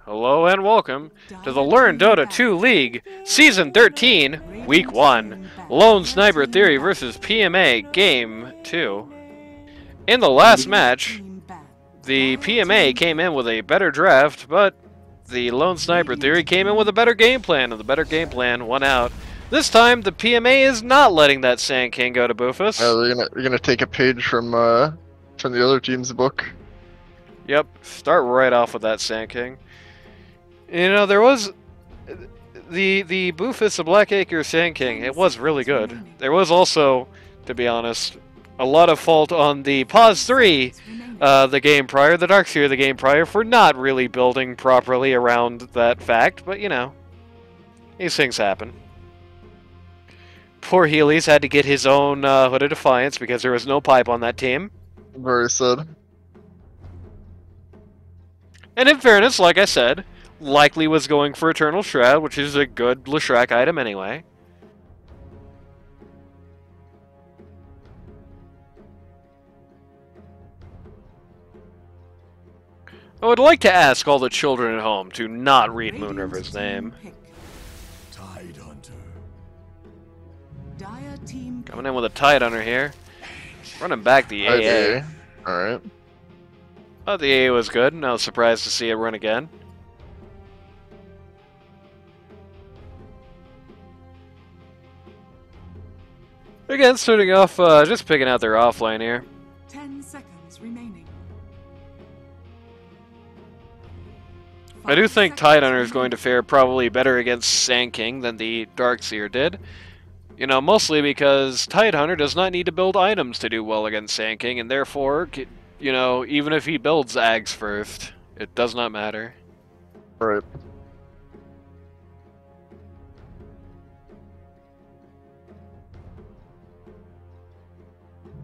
Hello and welcome to the Learn Dota 2 League, Season 13, Week 1, Lone Sniper Theory versus PMA, Game 2. In the last match, the PMA came in with a better draft, but the Lone Sniper Theory came in with a better game plan, and the better game plan won out. This time, the PMA is not letting that Sand King go to Boofus. They're gonna take a page from the other team's book. Yep, start right off with that Sand King. You know, there was the Boofus of Blackacre Sand King. It was really good. There was also, to be honest, a lot of fault on the Pause 3, the game prior, the Darkseer, the game prior, for not really building properly around that fact. But you know, these things happen. Poor Healy's had to get his own Hood of Defiance because there was no pipe on that team. Very sad. And in fairness, like I said, likely was going for Eternal Shroud, which is a good Leshrac item anyway. I would like to ask all the children at home to not read Moonriver's name. Coming in with a Tidehunter here. Running back the AA. Alright. Oh, the AA was good, and I was surprised to see it run again. Again, starting off, just picking out their offlane here. 10 seconds remaining. I do think Tidehunter is going to fare probably better against Sand King than the Darkseer did. You know, mostly because Tidehunter does not need to build items to do well against Sand King, and therefore, you know, even if he builds Ags first, it does not matter. Right.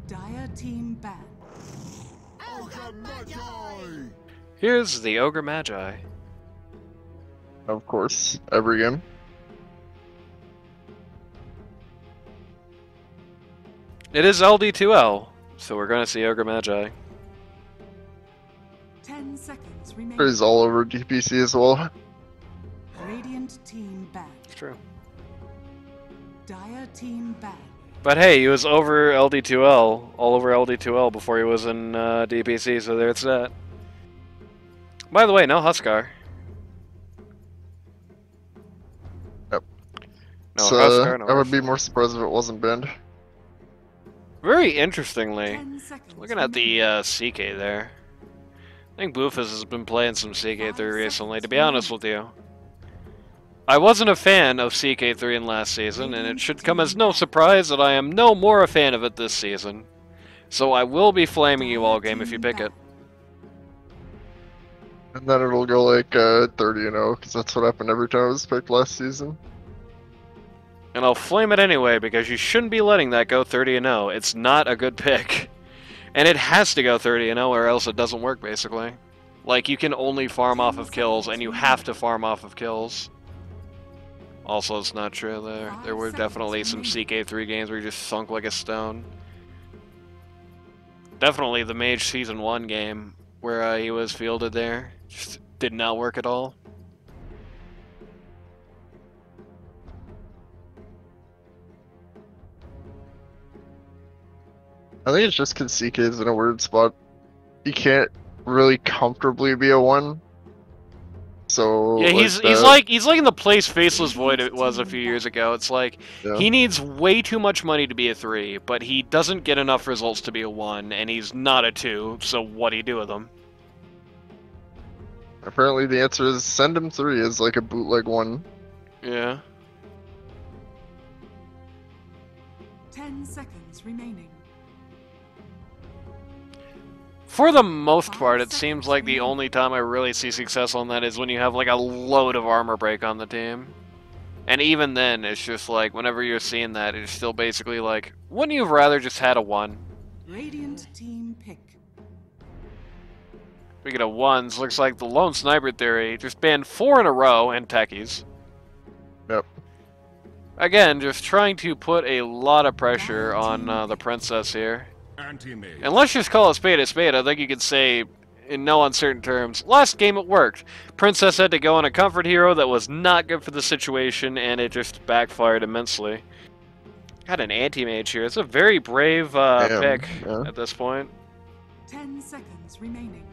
Dire team ban. Here's the Ogre Magi. Of course, every game. It is LD2L, so we're going to see Ogre Magi. 10 seconds remaining. He's all over DPC as well. Radiant team ban. It's true. Dire team ban. But hey, he was over LD2L, all over LD2L before he was in DPC, so there's that. By the way, no Huskar. Yep. No so, Huskar, no I would be more surprised if it wasn't banned. Very interestingly, looking at the CK there, I think Boofus has been playing some CK3 recently, to be honest with you. I wasn't a fan of CK3 in last season, and it should come as no surprise that I am no more a fan of it this season. So I will be flaming you all game if you pick it. And then it'll go like 30-0, because that's what happened every time it was picked last season. And I'll flame it anyway, because you shouldn't be letting that go 30-0. It's not a good pick. And it has to go 30-0, or else it doesn't work, basically. Like, you can only farm off of kills, and you have to farm off of kills. Also, it's not true there. There were definitely some CK3 games where you just sunk like a stone. Definitely the Mage Season 1 game, where he was fielded there. Just did not work at all. I think it's just because CK is in a weird spot. He can't really comfortably be a 1. So yeah, he's like in the place Faceless Void it was a few years ago. It's like he needs way too much money to be a 3, but he doesn't get enough results to be a 1, and he's not a 2. So what do you do with him? Apparently, the answer is send him 3 as like a bootleg 1. Yeah. 10 seconds remaining. For the most part, it seems like the only time I really see success on that is when you have like a load of armor break on the team. And even then, it's just like, whenever you're seeing that, it's still basically like, wouldn't you have rather just had a 1? Radiant team pick. Speaking of 1s, looks like the Lone Sniper Theory just banned 4 in a row, and techies. Yep. Again, just trying to put a lot of pressure on the Princess here. And let's just call a spade a spade. I think you could say in no uncertain terms. Last game it worked. Princess had to go on a comfort hero that was not good for the situation, and it just backfired immensely. Got an anti-mage here. It's a very brave pick at this point. 10 seconds remaining.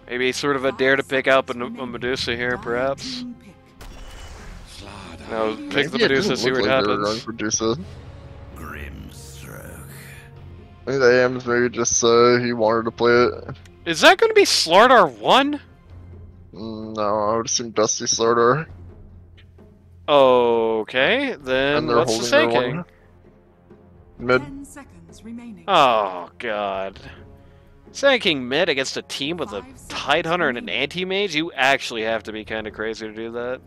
Maybe sort of a dare to pick out a Medusa here, perhaps. No, pick the Medusa, see what happens. I think the AM's maybe just he wanted to play it. Is that going to be Slardar 1? No, I would assume Dusty Slardar. Okay, then what's the sinking? Mid. 10 seconds remaining. Oh, God. Sinking mid against a team with a Tidehunter and an anti-mage? You actually have to be kind of crazy to do that.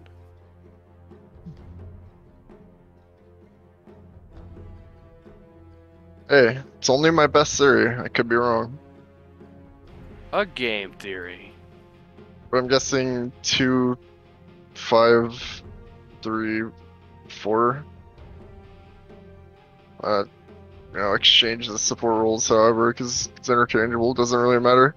Hey, it's only my best theory. I could be wrong. A game theory. But I'm guessing 2, 5, 3, 4. Exchange the support roles, however, because it's interchangeable. Doesn't really matter.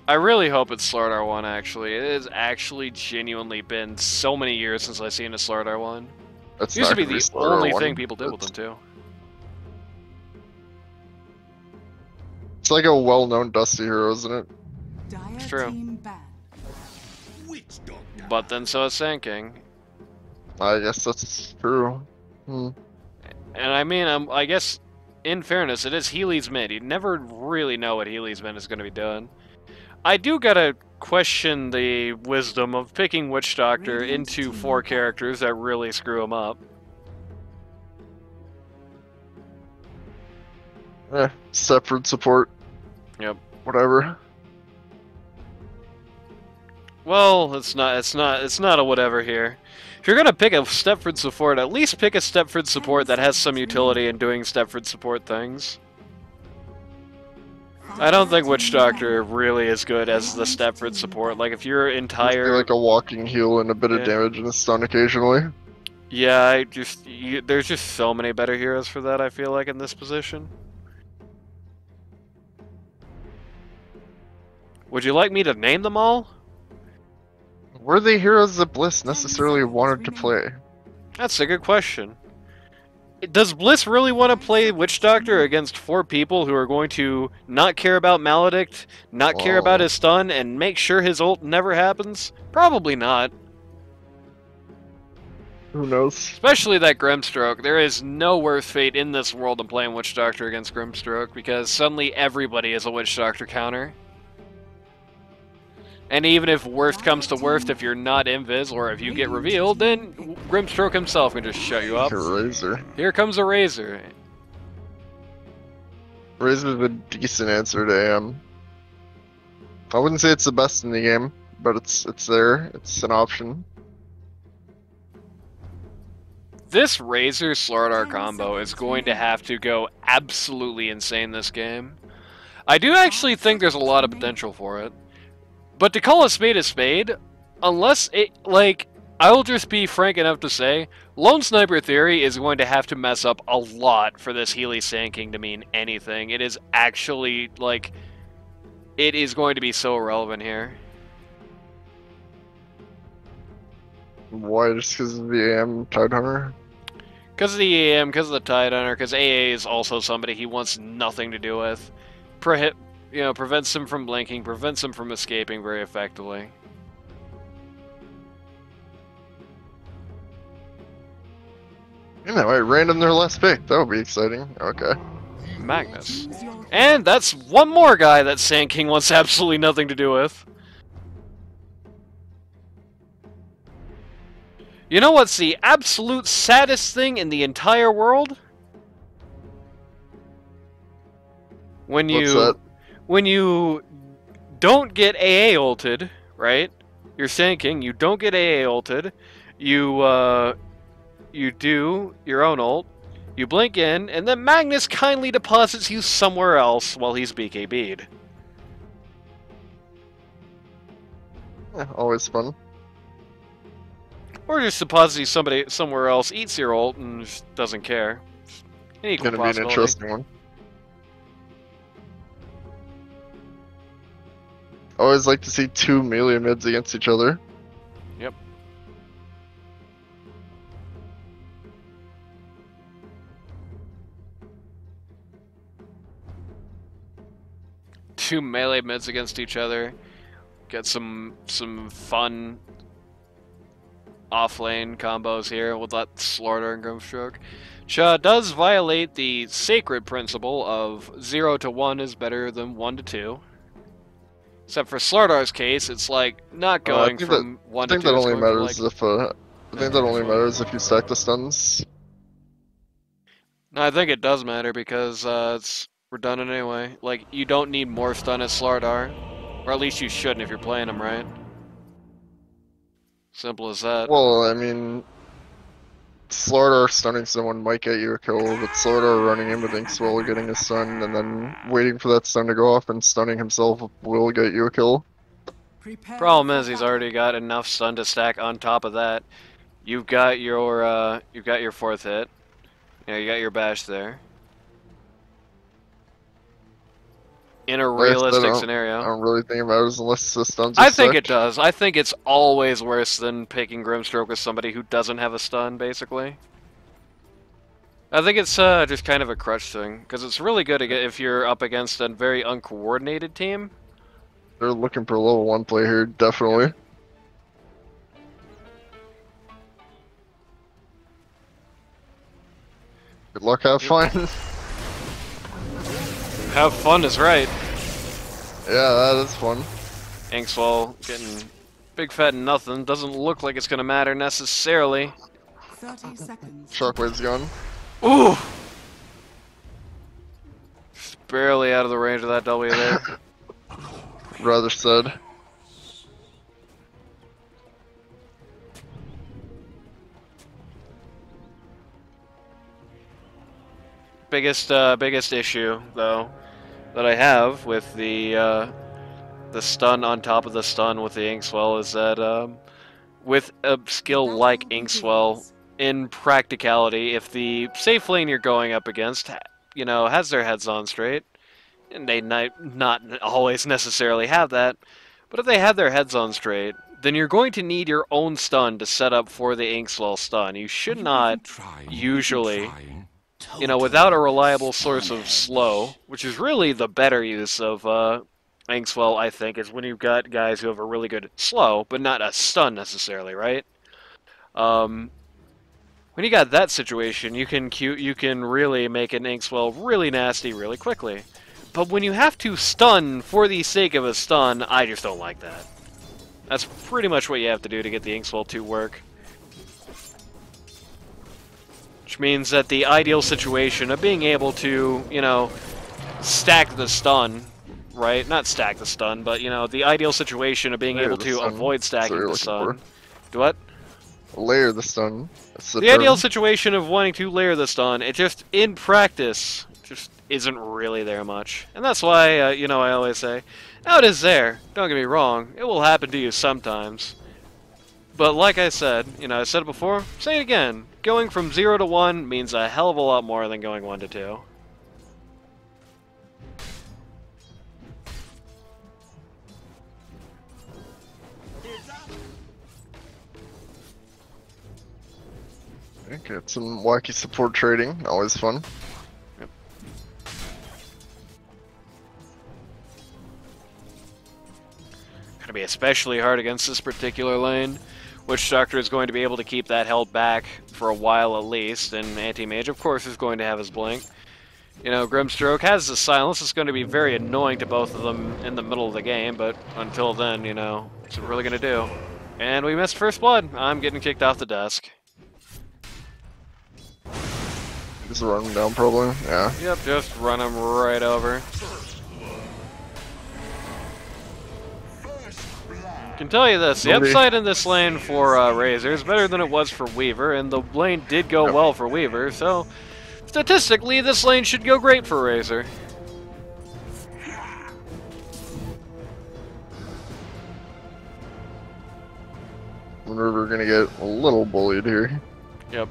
I really hope it's Slardar 1, actually. It has actually genuinely been so many years since I've seen a Slardar 1. That's used to be the Slardar only 1. thing people did with them, too. It's like a well-known Dusty hero, isn't it? It's true. But then so is Sand I guess that's true. And I mean, I guess, in fairness, it is Healy's mid. You never really know what Healy's mid is going to be doing. I do gotta question the wisdom of picking Witch Doctor into 4 characters that really screw him up. Stepford support. Yep. Whatever. Well, it's not a whatever here. If you're gonna pick a Stepford support, at least pick a Stepford support that has some utility in doing Stepford support things. I don't think Witch Doctor really is good as the Stepford support. Like, if your entire... like a walking heal and a bit of damage and a stun occasionally. Yeah, there's just so many better heroes for that, I feel like, in this position. Would you like me to name them all? Were the heroes that Bliss necessarily wanted to play? That's a good question. Does Bliss really want to play Witch Doctor against 4 people who are going to not care about Maledict, not care about his stun, and make sure his ult never happens? Probably not. Who knows? Especially that Grimstroke. There is no worse fate in this world than playing Witch Doctor against Grimstroke, because suddenly everybody is a Witch Doctor counter. And even if worst comes to worst, if you're not invis, or if you get revealed, then Grimstroke himself can just shut you up. Razor. Here comes a Razor. Razor's a decent answer to AM. I wouldn't say it's the best in the game, but it's there. It's an option. This Razor Slardar combo is going to have to go absolutely insane this game. I do actually think there's a lot of potential for it. But to call a spade, unless it, like, I'll just be frank enough to say, Lone Sniper Theory is going to have to mess up a lot for this Healy Sand King to mean anything. It is actually, like, it is going to be so irrelevant here. Why? Just because of the AM Tidehunter? Because of the AM, because of the Tidehunter, because AA is also somebody he wants nothing to do with. Prevents him from blinking, prevents him from escaping very effectively. You know, I random their last pick. That would be exciting. Okay. Magnus. And that's one more guy that Sand King wants absolutely nothing to do with. You know what's the absolute saddest thing in the entire world? When you don't get AA ulted, right? You're Sand King, you don't get AA ulted. You do your own ult. You blink in, and then Magnus kindly deposits you somewhere else while he's BKB'd. Yeah, always fun. Or just deposits you somewhere else, eats your ult, and just doesn't care. An equal Gonna be an interesting one. always like to see two melee mids against each other. Yep. Two melee mids against each other. Get some fun off-lane combos here with that Slaughter and Grimstroke. Which does violate the sacred principle of 0 to 1 is better than 1 to 2. Except for Slardar's case, it's like not going from 1 to 2. I think that only matters like, if I think that only matters if you stack the stuns. No, I think it does matter because it's redundant anyway. Like, you don't need more stun as Slardar. Or at least you shouldn't if you're playing him right. Simple as that. Well, I mean, Slardar stunning someone might get you a kill, but Slardar running in with Inkswell getting a stun and then waiting for that stun to go off and stunning himself will get you a kill. Problem is he's already got enough stun to stack on top of that. You've got your fourth hit. Yeah, you got your bash there. In a realistic scenario. I don't really think it matters unless the stuns are I think it stacked. does. I think it's always worse than picking Grimstroke with somebody who doesn't have a stun, basically. I think it's just kind of a crutch thing, because it's really good if you're up against a very uncoordinated team. They're looking for a level 1 play here, definitely. Yep. Good luck, have fun. Have fun is right. Yeah, that is fun. Inkswell getting big fat nothing. Doesn't look like it's gonna matter necessarily. 30 seconds. Shockwave's gone. Ooh! Just barely out of the range of that W there. Rather said. Biggest issue though that I have with the stun on top of the stun with the Inkswell is that with a skill like Inkswell, in practicality, if the safe lane you're going up against, you know, has their heads on straight, and they not always necessarily have that, but if they have their heads on straight, then you're going to need your own stun to set up for the Inkswell stun. You should not usually, you know, without a reliable source of slow, which is really the better use of Inkswell, I think, is when you've got guys who have a really good slow, but not a stun necessarily, right? When you got that situation, you can really make an Inkswell really nasty really quickly. But when you have to stun for the sake of a stun, I just don't like that. That's pretty much what you have to do to get the Inkswell to work. Which means that the ideal situation of being able to, you know, stack the stun, right? Not stack the stun, but, you know, the ideal situation of being able to avoid stacking the stun. Do what? Layer the stun. The ideal situation of wanting to layer the stun, it just, in practice, just isn't really there much. And that's why, you know, I always say, now it is there, don't get me wrong, it will happen to you sometimes. But like I said, you know, I said it before, say it again, going from 0 to 1 means a hell of a lot more than going 1 to 2. Get some wacky support trading, always fun. Yep. Gonna be especially hard against this particular lane. Witch Doctor is going to be able to keep that held back for a while at least, and Anti-Mage, of course, is going to have his blink. You know, Grimstroke has the silence. It's going to be very annoying to both of them in the middle of the game, but until then, you know, what's it really going to do? And we missed first blood. I'm getting kicked off the desk. Just run him down, probably. Yeah. Yep, just run him right over. I can tell you this, the upside in this lane for Razor is better than it was for Weaver, and the lane did go well for Weaver, so statistically this lane should go great for Razor. We're gonna get a little bullied here. Yep.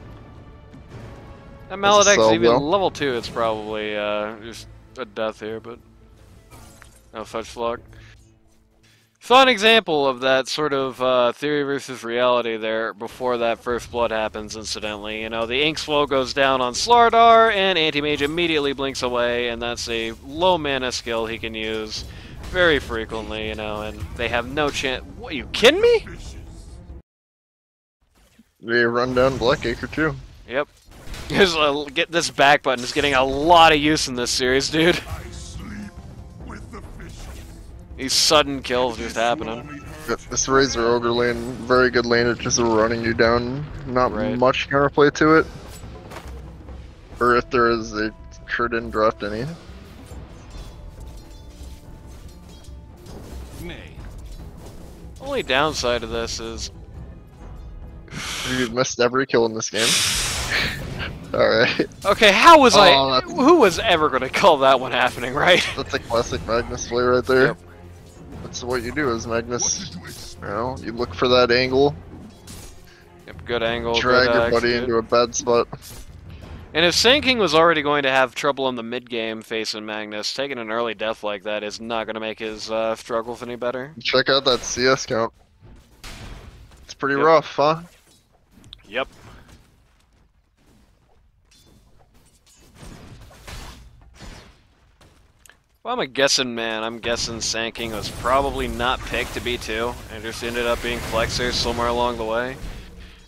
That Maledict's even though. level 2, it's probably just a death here, but no such luck. Saw an example of that sort of theory versus reality there before that first blood happens, incidentally. You know, the ink flow goes down on Slardar, and Anti-Mage immediately blinks away, and that's a low mana skill he can use very frequently, you know, and they have no chance. What, are you kidding me? They run down Blackacre too. Yep. Get this back button is getting a lot of use in this series, dude. These sudden kills just happening. This Razor Ogre lane, very good lane at just running you down. Not much counterplay to it. Or if there is, they sure didn't draft any. Only downside of this is you've missed every kill in this game. Alright. Okay, how was who was ever gonna call that one happening, right? That's a classic Magnus play right there. Yep. That's what you do as Magnus. You know, you look for that angle. Yep, good angle. Drag good your buddy into a bad spot. And if Sand King was already going to have trouble in the mid game facing Magnus, taking an early death like that is not going to make his struggles any better. Check out that CS count. It's pretty rough, huh? Yep. Well, I'm a guessing man. I'm guessing Sand King was probably not picked to be 2, and just ended up being Flexer somewhere along the way.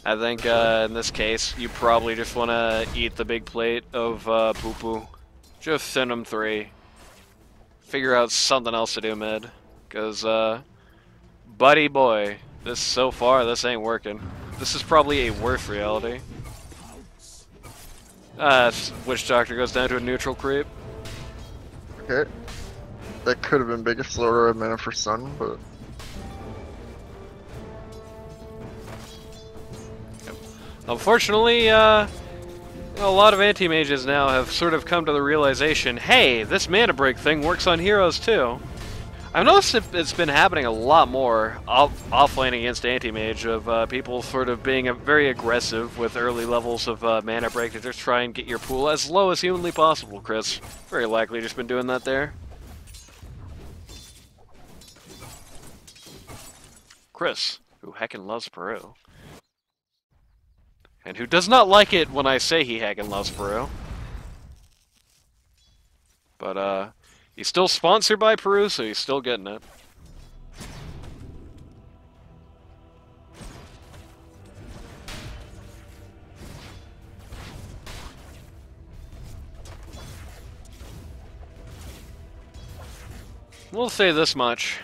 I think in this case, you probably just want to eat the big plate of poo-poo. Just send him 3. Figure out something else to do mid. Because, buddy boy, so far, this ain't working. This is probably a worse reality. Witch Doctor goes down to a neutral creep. Okay. That could have been big if Slaughter had mana for Sun, but... Unfortunately, a lot of anti-mages now have sort of come to the realization, hey, this mana break thing works on heroes too. I've noticed it's been happening a lot more off-lane against anti-mage of people sort of being very aggressive with early levels of mana break to just try and get your pool as low as humanly possible, Chris. Very likely just been doing that there. Chris, who heckin' loves Peru. And who does not like it when I say he heckin' loves Peru. But, he's still sponsored by Peru, so he's still getting it. We'll say this much.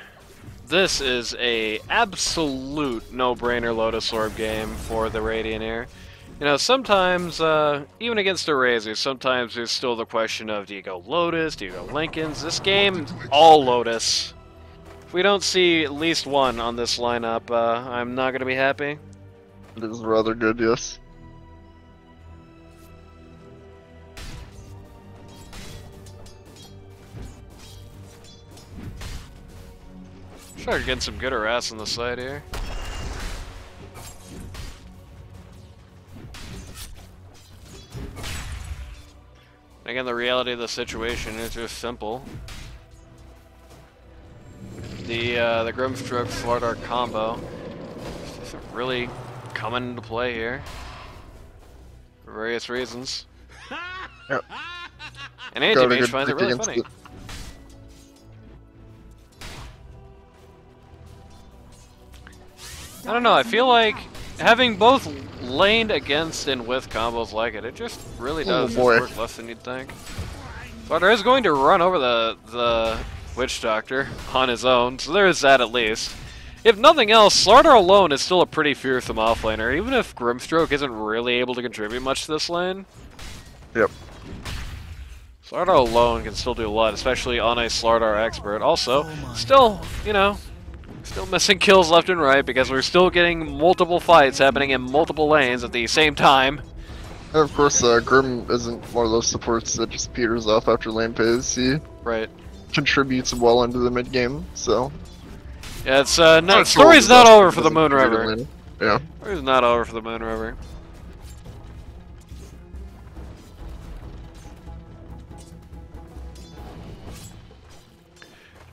This is a absolute no-brainer Lotus Orb game for the Radianeer. You know, sometimes, even against a Razor, sometimes there's still the question of, do you go Lotus, do you go Lincolns? This game, all Lotus. If we don't see at least one on this lineup, I'm not going to be happy. It is rather good, yes. Start getting some good harass on the side here. Again, the reality of the situation is just simple. The Grimstroke Slardar combo isn't really coming into play here for various reasons. Yep. And Anti-Mage finds it really funny. I don't know, I feel like having both laned against and with combos like it just really does work less than you'd think. Slardar is going to run over the Witch Doctor on his own, so there is that at least. If nothing else, Slardar alone is still a pretty fearsome offlaner, even if Grimstroke isn't really able to contribute much to this lane. Yep. Slardar alone can still do a lot, especially on a Slardar expert. Also, still, you know, still missing kills left and right because we're still getting multiple fights happening in multiple lanes at the same time. And of course, Grim isn't one of those supports that just peters off after lane phase. He contributes well into the mid game, so. Yeah, it's no, story's not over for the Moon River. Yeah. Story's not over for the Moon River.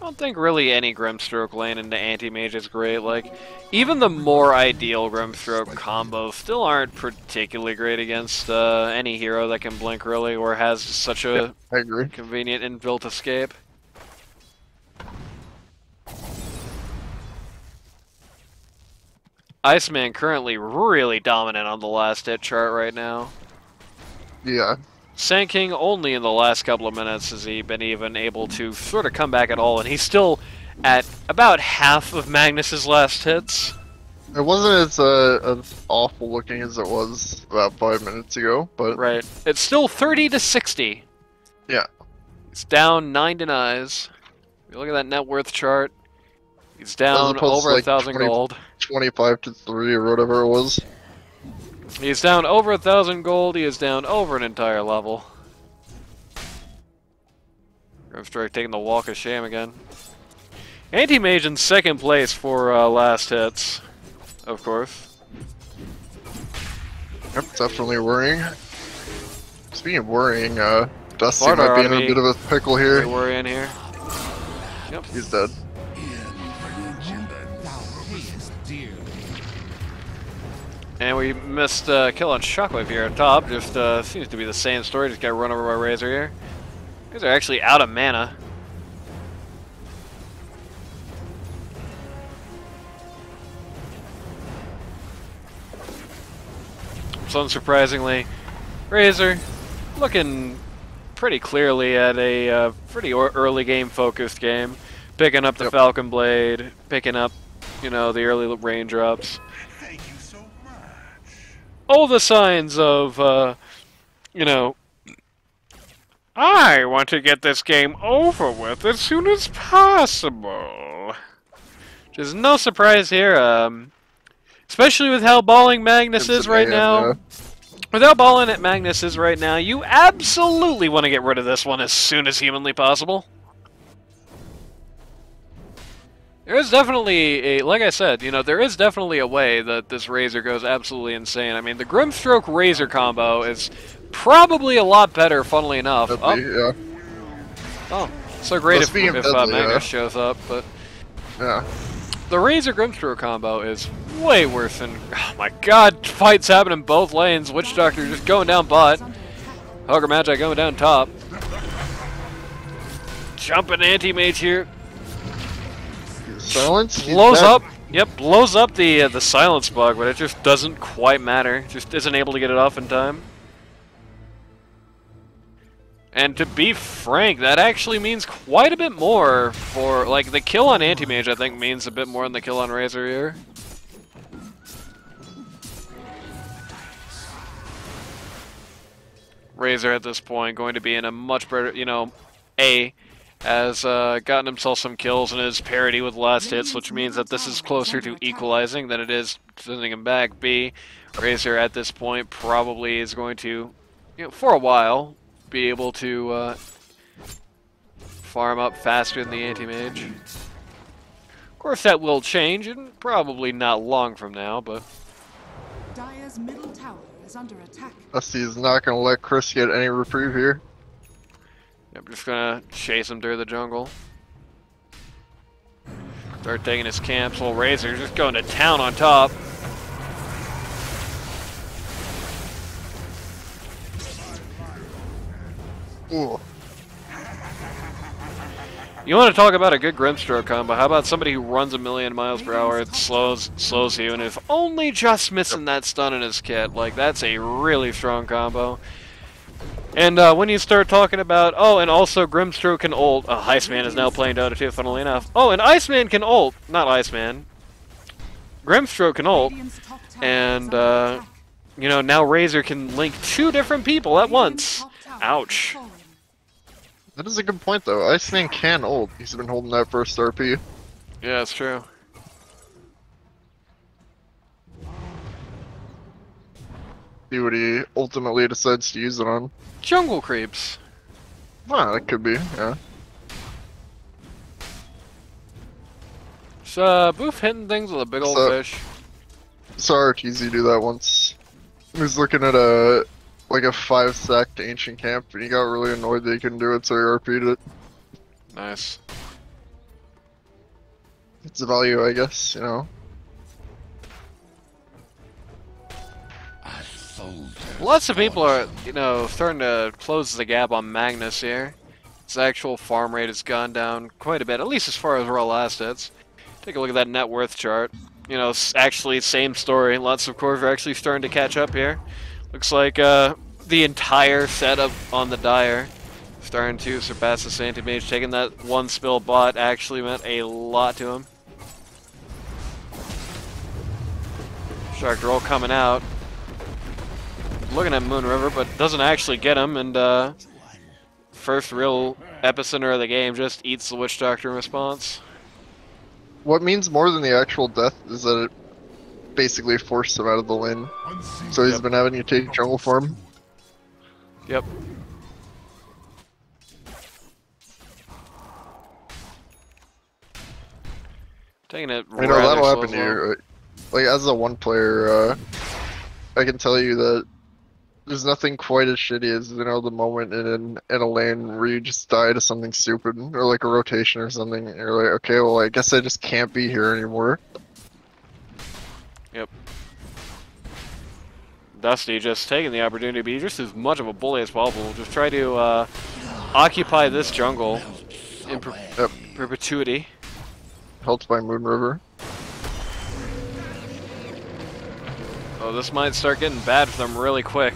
don't think really any Grimstroke lane into Anti-Mage is great. Like, even the more ideal Grimstroke combos still aren't particularly great against any hero that can blink really, or has such a I agree. convenient inbuilt escape. Iceman currently really dominant on the last hit chart right now. Yeah. Sand King only in the last couple of minutes has he been even able to sort of come back at all, and he's still at about half of Magnus's last hits. It wasn't as awful looking as it was about 5 minutes ago, but Right. It's still 30 to 60. yeah. It's down 9 denies. If you look at that net worth chart, he's As down opposed over to, like, 1,000 20 gold. 25 to 3 or whatever it was. He's down over 1,000 gold. He is down over an entire level. Grimstroke taking the walk of shame again. Anti-Mage in second place for last hits, of course. Yep, definitely worrying. Speaking of worrying, Dusty Florida might be in a Army. bit of a pickle here. They worry in here. Yep. He's dead. And we missed a kill on Shockwave here on top. Just seems to be the same story. Just got run over by Razor here. These are actually out of mana. So unsurprisingly, Razor looking pretty clearly at a pretty early game focused game. Picking up the Falcon Blade, picking up, you know, the early raindrops. All the signs of, you know, I want to get this game over with as soon as possible. Which is no surprise here, especially with how balling Magnus is right now. With how balling at Magnus is right now, you absolutely want to get rid of this one as soon as humanly possible. There is definitely a, like I said, you know, there is definitely a way that this Razor goes absolutely insane. I mean, the Grimstroke Razor combo is probably a lot better, funnily enough. Yeah. Oh, so great if deadly, Magnus shows up, but Yeah. the Razor Grimstroke combo is way worse than, oh my god, fights happen in both lanes. Witch Doctor just going down bot. Hugger Magi going down top. Jumping Anti-Mage here. Silence? Blows up. Yep, blows up the silence bug, but it just doesn't quite matter. Just isn't able to get it off in time. And to be frank, that actually means quite a bit more for, like, the kill on Anti-Mage, I think, means a bit more than the kill on Razor here. Razor at this point going to be in a much better, you know, has gotten himself some kills in his parity with last hits, which means that this is closer to equalizing than it is sending him back. B, Razor at this point probably is going to, you know, for a while, be able to farm up faster than the Anti-Mage. Of course that will change, and probably not long from now, but... Dire's middle tower is under attack. Dusty is not going to let Chris get any reprieve here. I'm just gonna chase him through the jungle. Start taking his camps while Razor just going to town on top. Ooh. You want to talk about a good Grimstroke combo? How about somebody who runs 1,000,000 miles per hour, it slows you, and if only just missing that stun in his kit, like that's a really strong combo. And when you start talking about, oh, and also Grimstroke can ult. Oh, Iceman is now playing Dota 2, funnily enough. Oh, and Iceman can ult. Not Iceman. Grimstroke can ult. And, you know, now Razor can link 2 different people at once. Ouch. That is a good point, though. Iceman can ult. He's been holding that first RP. Yeah, it's true. See what he ultimately decides to use it on. Jungle creeps. Ah, that could be, yeah. So, Boof hitting things with a big old fish. Saw RTZ do that once. He was looking at a 5-stacked ancient camp, and he got really annoyed that he couldn't do it, so he RP'd it. Nice. It's a value, I guess, you know. Lots of people are, you know, starting to close the gap on Magnus here. His actual farm rate has gone down quite a bit, at least as far as raw assets. Take a look at that net worth chart. You know, actually, same story. Lots of cores are actually starting to catch up here. Looks like the entire setup on the Dire starting to surpass the Saint Mage. Taking that one spill bot actually meant a lot to him. Shark roll coming out. Looking at Moon River, but doesn't actually get him, and first real epicenter of the game just eats the Witch Doctor in response. What means more than the actual death is that it basically forced him out of the lane. So he's been having you take jungle form. Yep. Taking it I know that'll happen to you. Like, as a one player, I can tell you that there's nothing quite as shitty as, you know, the moment in a lane where you just die to something stupid, or like a rotation or something, and you're like, okay, well, I guess I just can't be here anymore. Yep. Dusty just taking the opportunity to be just as much of a bully as possible. Just try to occupy this jungle in perpetuity. Helped by Moon River. Oh, this might start getting bad for them really quick.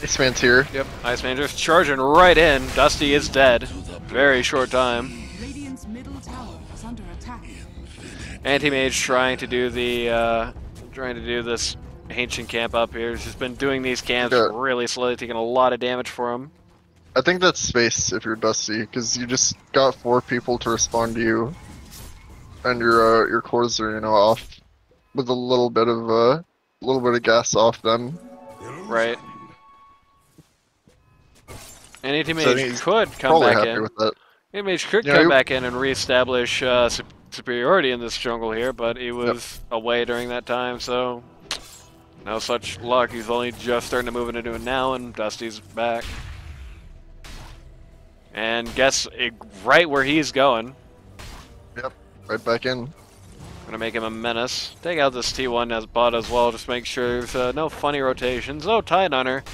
Iceman's here. Yep, Iceman just charging right in. Dusty is dead. Very short time. Radiant's middle tower is under attack. Anti-Mage trying to do this ancient camp up here. He's just been doing these camps really slowly, taking a lot of damage for him. I think that's space if you're Dusty, because you just got 4 people to respond to you, and your cores are, you know, off with a little bit of gas off them. Right. And Anti-Mage could come back in. Anti-Mage could come back in and reestablish superiority in this jungle here, but he was away during that time, so no such luck. He's only just starting to move into it now, and Dusty's back. And guess right where he's going. Yep, right back in. Gonna make him a menace. Take out this T1 as bot as well, just make sure there's no funny rotations. Oh, Tide Hunter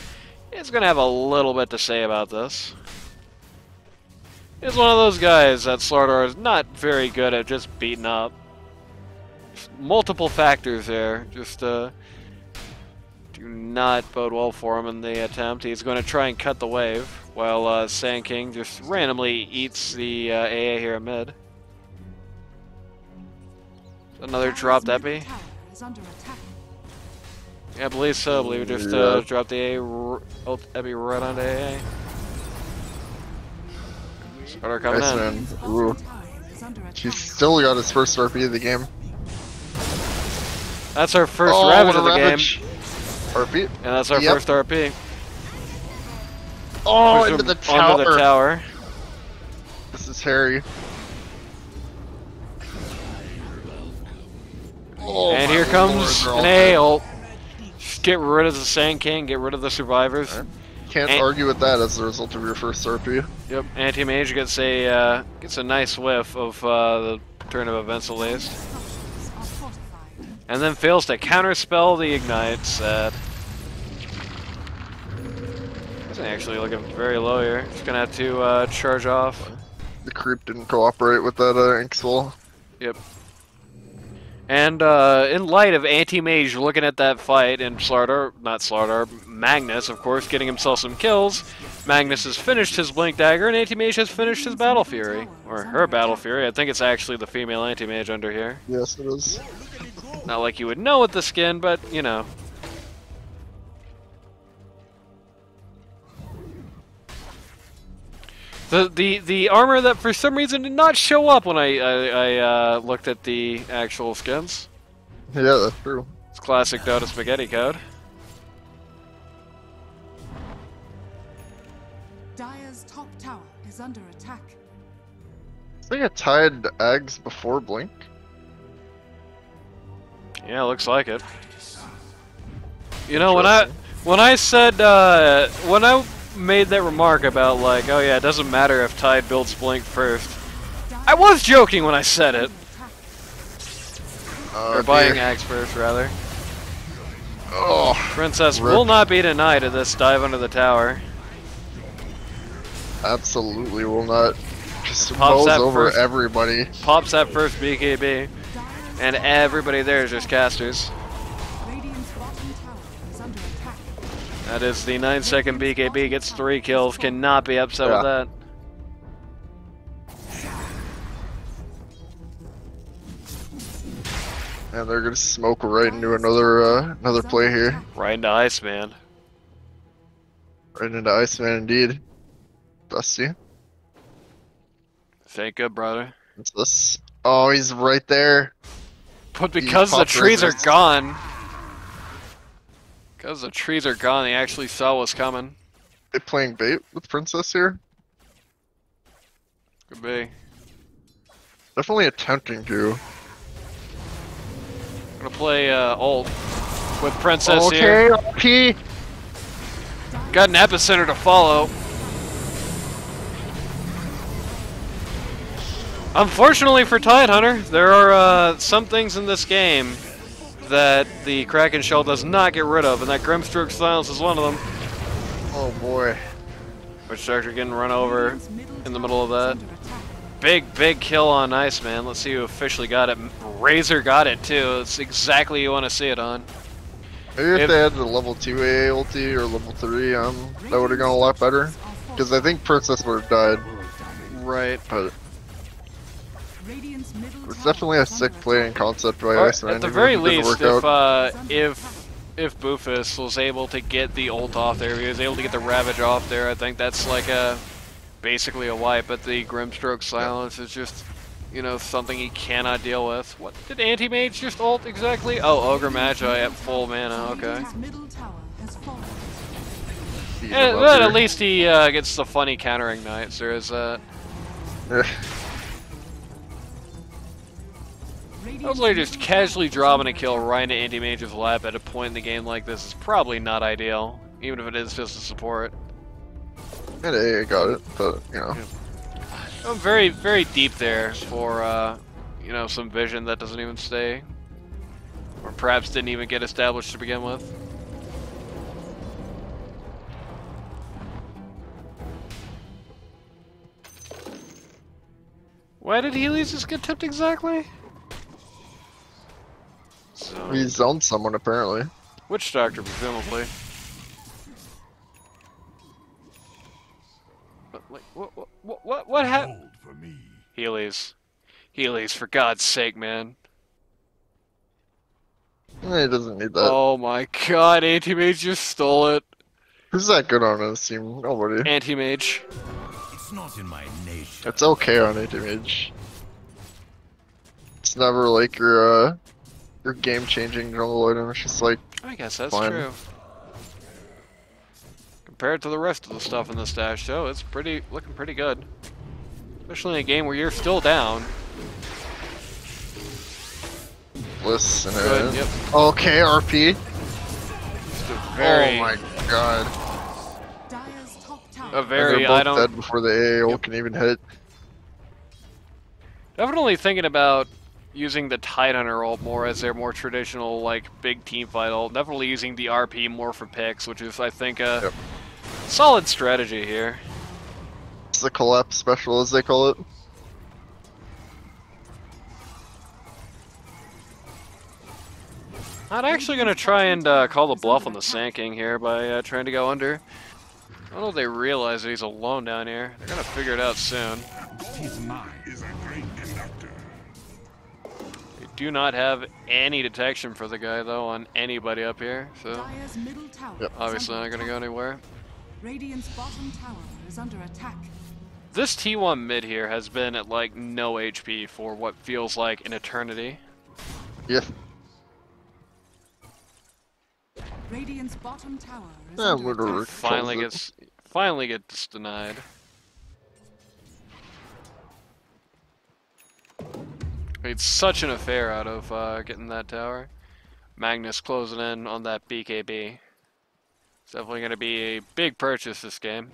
is gonna have a little bit to say about this. He's one of those guys that Slardar is not very good at just beating up. Multiple factors there, just do not bode well for him in the attempt. He's going to try and cut the wave, while Sand King just randomly eats the AA here at mid. Another dropped epi. Yeah, I believe so. I believe we just dropped the epi right onto AA. Starter coming in. Ooh. He's still got his first RP of the game. That's our first Ravage of the game. RP? And that's our first RP. Oh, into the tower. Onto the tower. This is Harry. Oh, and here comes an ale. Get rid of the Sand King, get rid of the survivors. Can't argue with that as a result of your first RP. Yep, Anti-Mage gets a nice whiff of the turn of events at least. And then fails to counterspell the Ignite set. Isn't actually looking very low here. Just gonna have to charge off. The creep didn't cooperate with that ink swell. Yep. And in light of Anti-Mage looking at that fight, and Magnus, of course, getting himself some kills, Magnus has finished his Blink Dagger, and Anti-Mage has finished his Battle Fury. Or her Battle Fury. I think it's actually the female Anti-Mage under here. Yes, it is. Not like you would know with the skin, but, you know. The armor that for some reason did not show up when I looked at the actual skins. Yeah, that's true. It's classic Dota spaghetti code. Dire's top tower is under attack. I think I tied Ags before Blink. Yeah, looks like it. You know, when I said when I made that remark about like, oh yeah, it doesn't matter if Tide builds Blink first, I was joking when I said it. Or buying dear. Axe first, rather. Oh, Princess rip. will not be denied at this dive under the tower. Absolutely will not. Just Pops mows that over first- everybody. Pops that first BKB. And everybody there is just casters. Radiant's bottom tower is under attack. That is the 9-second BKB, gets 3 kills, cannot be upset with that. And they're gonna smoke right into another play here. Right into Iceman. Right into Iceman indeed. Dusty. Thank good, brother. What's this? Oh, he's right there. But because the popped trees are resist. gone, they actually saw what's coming. They playing bait with Princess here? Could be. Definitely attempting to. I'm gonna play ult with Princess here. Okay, OP. Got an epicenter to follow. Unfortunately for Tidehunter, there are some things in this game that the Kraken Shell does not get rid of, and that Grimstroke Silence is one of them. Oh boy. Which Doctor getting run over in the middle of that. Big kill on Iceman. Let's see who officially got it. Razor got it too. It's exactly you want to see it on. Maybe if they had the level 2 AA ulti or level 3, that would have gone a lot better. Because I think Princess would have died. Right. But Radiant's middle it's tower definitely a is sick under playing attack. concept by Or Iceman. at the even very if it didn't least, work out. if Boofus was able to get the ult off there, he was able to get the Ravage off there, I think that's like basically a wipe, but the Grimstroke Silence is just, you know, something he cannot deal with. What did Anti-Mage just ult exactly? Oh, Ogre Magi at full mana, okay. Radiant's middle tower has fallen. Beat him And, up but here. at least he gets the funny counter ignites, there is that. Hopefully just casually dropping a kill right into Anti-Mage's lap at a point in the game like this is probably not ideal, even if it is just a support. And AA got it, but you know. I'm very deep there for, you know, some vision that doesn't even stay. Or perhaps didn't even get established to begin with. Why did Healy's just get tipped exactly? So, He zoned someone apparently. Witch Doctor, presumably. But, like, what happened? Healy's. Healy's, for God's sake, man. He doesn't need that. Oh my god, Anti-Mage just stole it. Who's that good on this team? Nobody. Anti-Mage. It's not in my nature. It's okay on Anti-Mage. It's never like your game-changing jungle item. It's just like I guess that's fine. true. Compared to the rest of the stuff in the stash, though, it's looking pretty good. Especially in a game where you're still down. Listen. Good, yep. Okay, RP. Just a very, Oh my god. Dire's top tower a And very, they're I both don't, dead before the AA ult can even hit. definitely thinking about using the Tidehunter ult more as their more traditional, like, big team fight ult. Definitely using the RP more for picks, which is, I think, a Yep. solid strategy here. It's the collapse special, as they call it. I'm actually going to try and call the bluff on the Sand King here by trying to go under. I don't know if they realize that he's alone down here. They're going to figure it out soon. His mind is a great conductor. They do not have any detection for the guy, though, on anybody up here. So, Dire's middle tower Yep. is obviously under not going to go attack. anywhere. Radiant's bottom tower is under attack. This T1 mid here has been at, like, no HP for what feels like an eternity. Yeah. Radiant's bottom tower is Yeah, under whatever. attack. Finally gets denied. Made such an affair out of getting that tower. Magnus closing in on that BKB. It's definitely going to be a big purchase this game.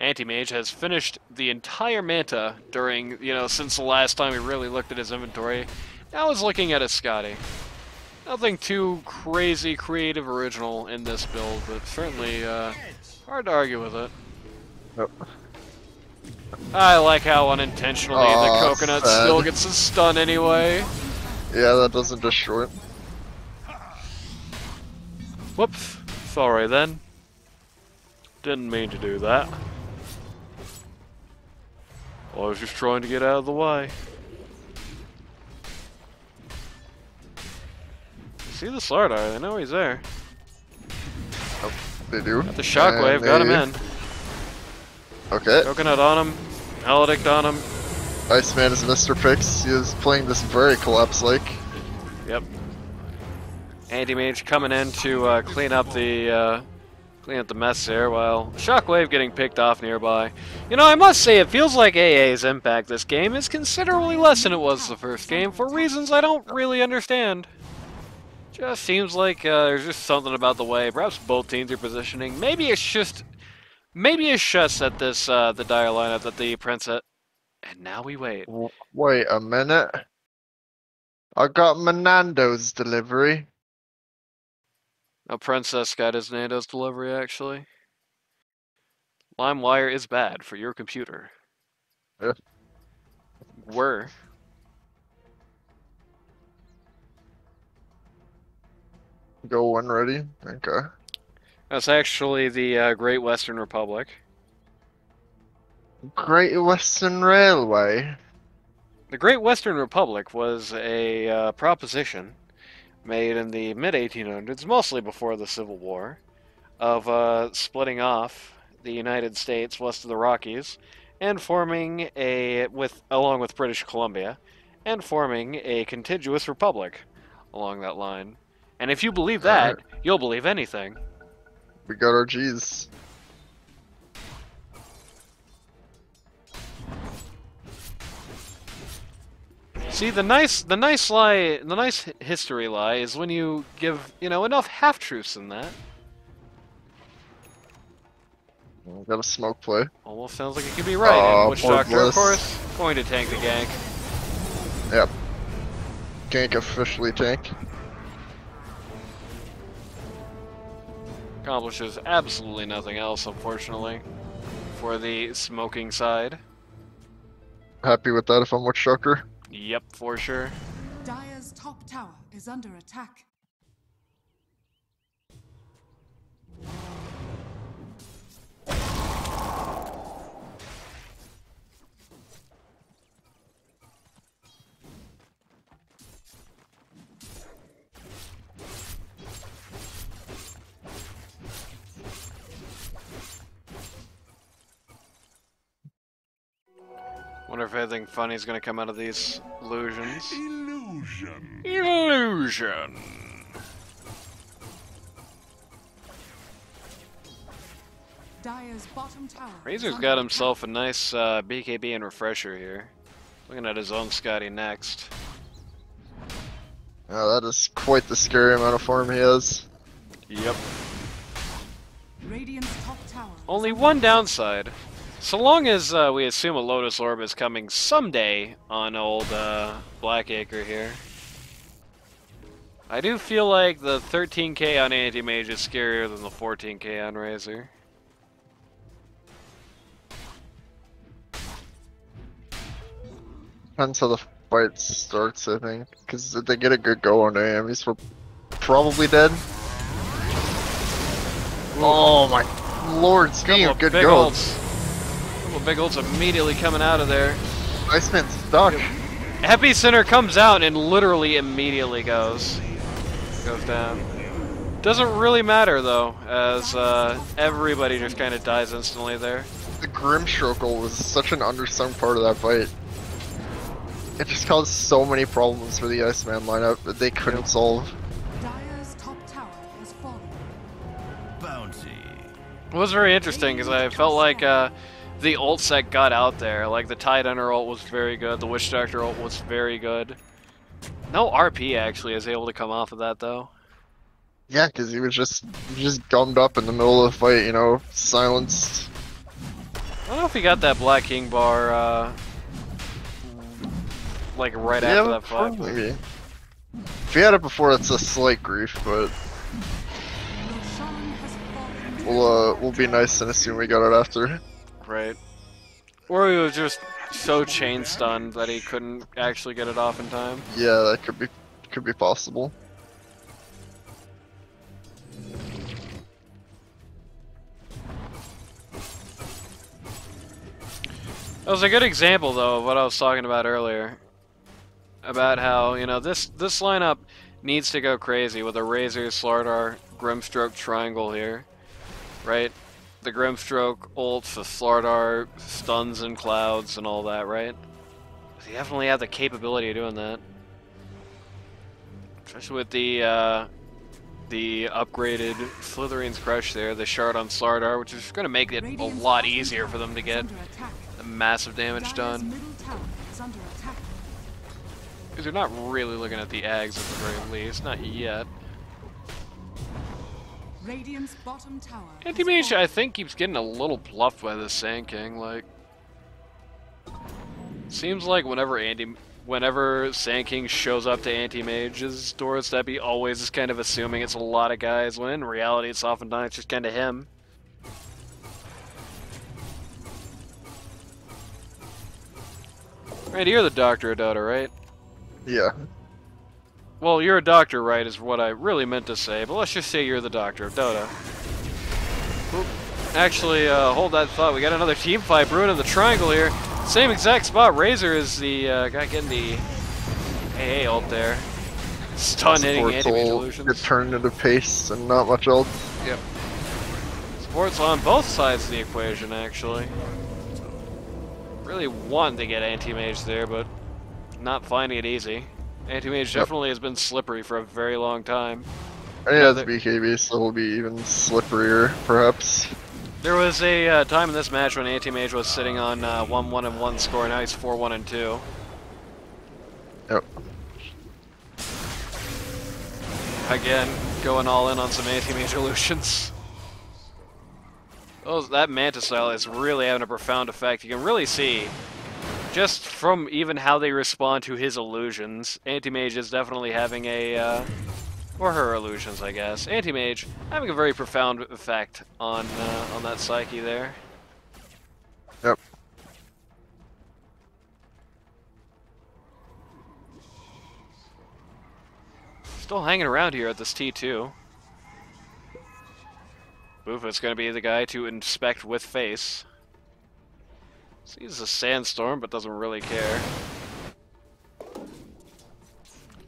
Anti-Mage has finished the entire Manta during, since the last time we really looked at his inventory. Now he's looking at his Scotty. Nothing too crazy, creative, original in this build, but certainly hard to argue with it. Yep. I like how unintentionally the coconut sad. still gets a stun anyway. Yeah, that doesn't destroy it. Whoops. Sorry then. Didn't mean to do that. I was just trying to get out of the way. See the Slardar, I know he's there. Oh, they do. Got the shockwave, got him in. Okay. Coconut on him, Maledict on him. Iceman is Mr. Pix. He is playing this very collapse-like. Yep. Anti-Mage coming in to clean up the mess there, while Shockwave getting picked off nearby. I must say, it feels like AA's impact this game is considerably less than it was the first game, for reasons I don't really understand. Just seems like there's just something about the way, perhaps both teams are positioning. Maybe it's just at this the dire lineup that the Princess. And now we wait. Wait a minute. I got my Nando's delivery. A Princess got his Nando's delivery, actually. LimeWire is bad for your computer. Yeah. Were. Go when ready. Okay. That's actually the Great Western Republic. Great Western Railway. The Great Western Republic was a proposition made in the mid-1800s, mostly before the Civil War, of splitting off the United States west of the Rockies and forming along with British Columbia, and forming a contiguous republic along that line. And if you believe that, you'll believe anything. We got our G's. See, the nice history lie is when you give, enough half-truths in that. Got a smoke play. Almost sounds like it could be right. And Witch Doctor, of Bliss. course, going to tank the gank. Yep. Gank officially tanked. Accomplishes absolutely nothing else, unfortunately, for the smoking side. Happy with that if I'm Witch Doctor. Yep, for sure. Dire's top tower is under attack. Wonder if anything funny is going to come out of these illusions. Illusion. Illusion. Dire's bottom tower. Razor's got himself a nice BKB and refresher here. Looking at his own Scotty next. Oh, that is quite the scary amount of farm he has. Yep. Radiant's top tower. Only one downside. So long as we assume a Lotus Orb is coming someday on old Blackacre here. I do feel like the 13k on Anti-Mage is scarier than the 14k on Razor. Depends how the fight starts, I think. Because if they get a good go on AM, he's probably dead. Oh my lord, speaking of good goes. Couple big ults immediately coming out of there. Iceman's stuck. Epicenter comes out and literally immediately goes down. Doesn't really matter though, as everybody just kind of dies instantly there. The Grimstroke was such an undersung part of that fight. It just caused so many problems for the Iceman lineup that they couldn't solve. Dire's top tower is falling. Bouncy. It was very interesting because I felt like the ult set got out there. Like the Tidehunter ult was very good, the Witch Doctor ult was very good. No RP actually is able to come off of that though. Yeah, because he was just gummed up in the middle of the fight, you know, silenced. I don't know if he got that Black King bar, like right after that fight. Maybe. If he had it before, it's a slight grief, but we'll be nice and assume we got it after. Right. Or he was just so chain stunned that he couldn't actually get it off in time. Yeah, that could be possible. That was a good example, though, of what I was talking about earlier. About how, you know, this lineup needs to go crazy with a Razor, Slardar, Grimstroke triangle here. Right? The Grimstroke ults, the Slardar stuns and clouds and all that, right? They definitely have the capability of doing that. Especially with the upgraded Slytherin's Crush there, the shard on Slardar, which is going to make it a lot easier for them to get massive damage done. Because they're not really looking at the Ags at the very least, not yet. Anti-Mage, I think, keeps getting a little bluffed by the Sand King. Like, seems like whenever Sand King shows up to Anti-Mage's doorstep, he always is kind of assuming it's a lot of guys, when in reality it's oftentimes just kind of him. Randy, you're the doctor of Dota, right? Yeah. Well, you're a doctor, right, is what I really meant to say, but let's just say you're the doctor of Dota. Oop. Actually, hold that thought. We got another team fight brewing in the triangle here. Same exact spot. Razor is the guy getting the AA ult there. Stun hitting anti-mage illusions. Get turned into paste and not much else. Yep. Support's on both sides of the equation, actually. Really want to get anti-mage there, but not finding it easy. Anti-mage definitely has been slippery for a very long time. And he has BKB, so he'll be even slipperier, perhaps. There was a time in this match when Anti-Mage was sitting on 1-1-1 score, now he's 4-1-2. Yep. Again, going all in on some Anti-Mage illusions. That Manta style is really having a profound effect. You can really see, just from even how they respond to his illusions, Anti-Mage is definitely having a, or her illusions, I guess. Anti-Mage having a very profound effect on that psyche there. Yep. Still hanging around here at this T2. Buffa's going to be the guy to inspect with face. Sees a sandstorm, but doesn't really care.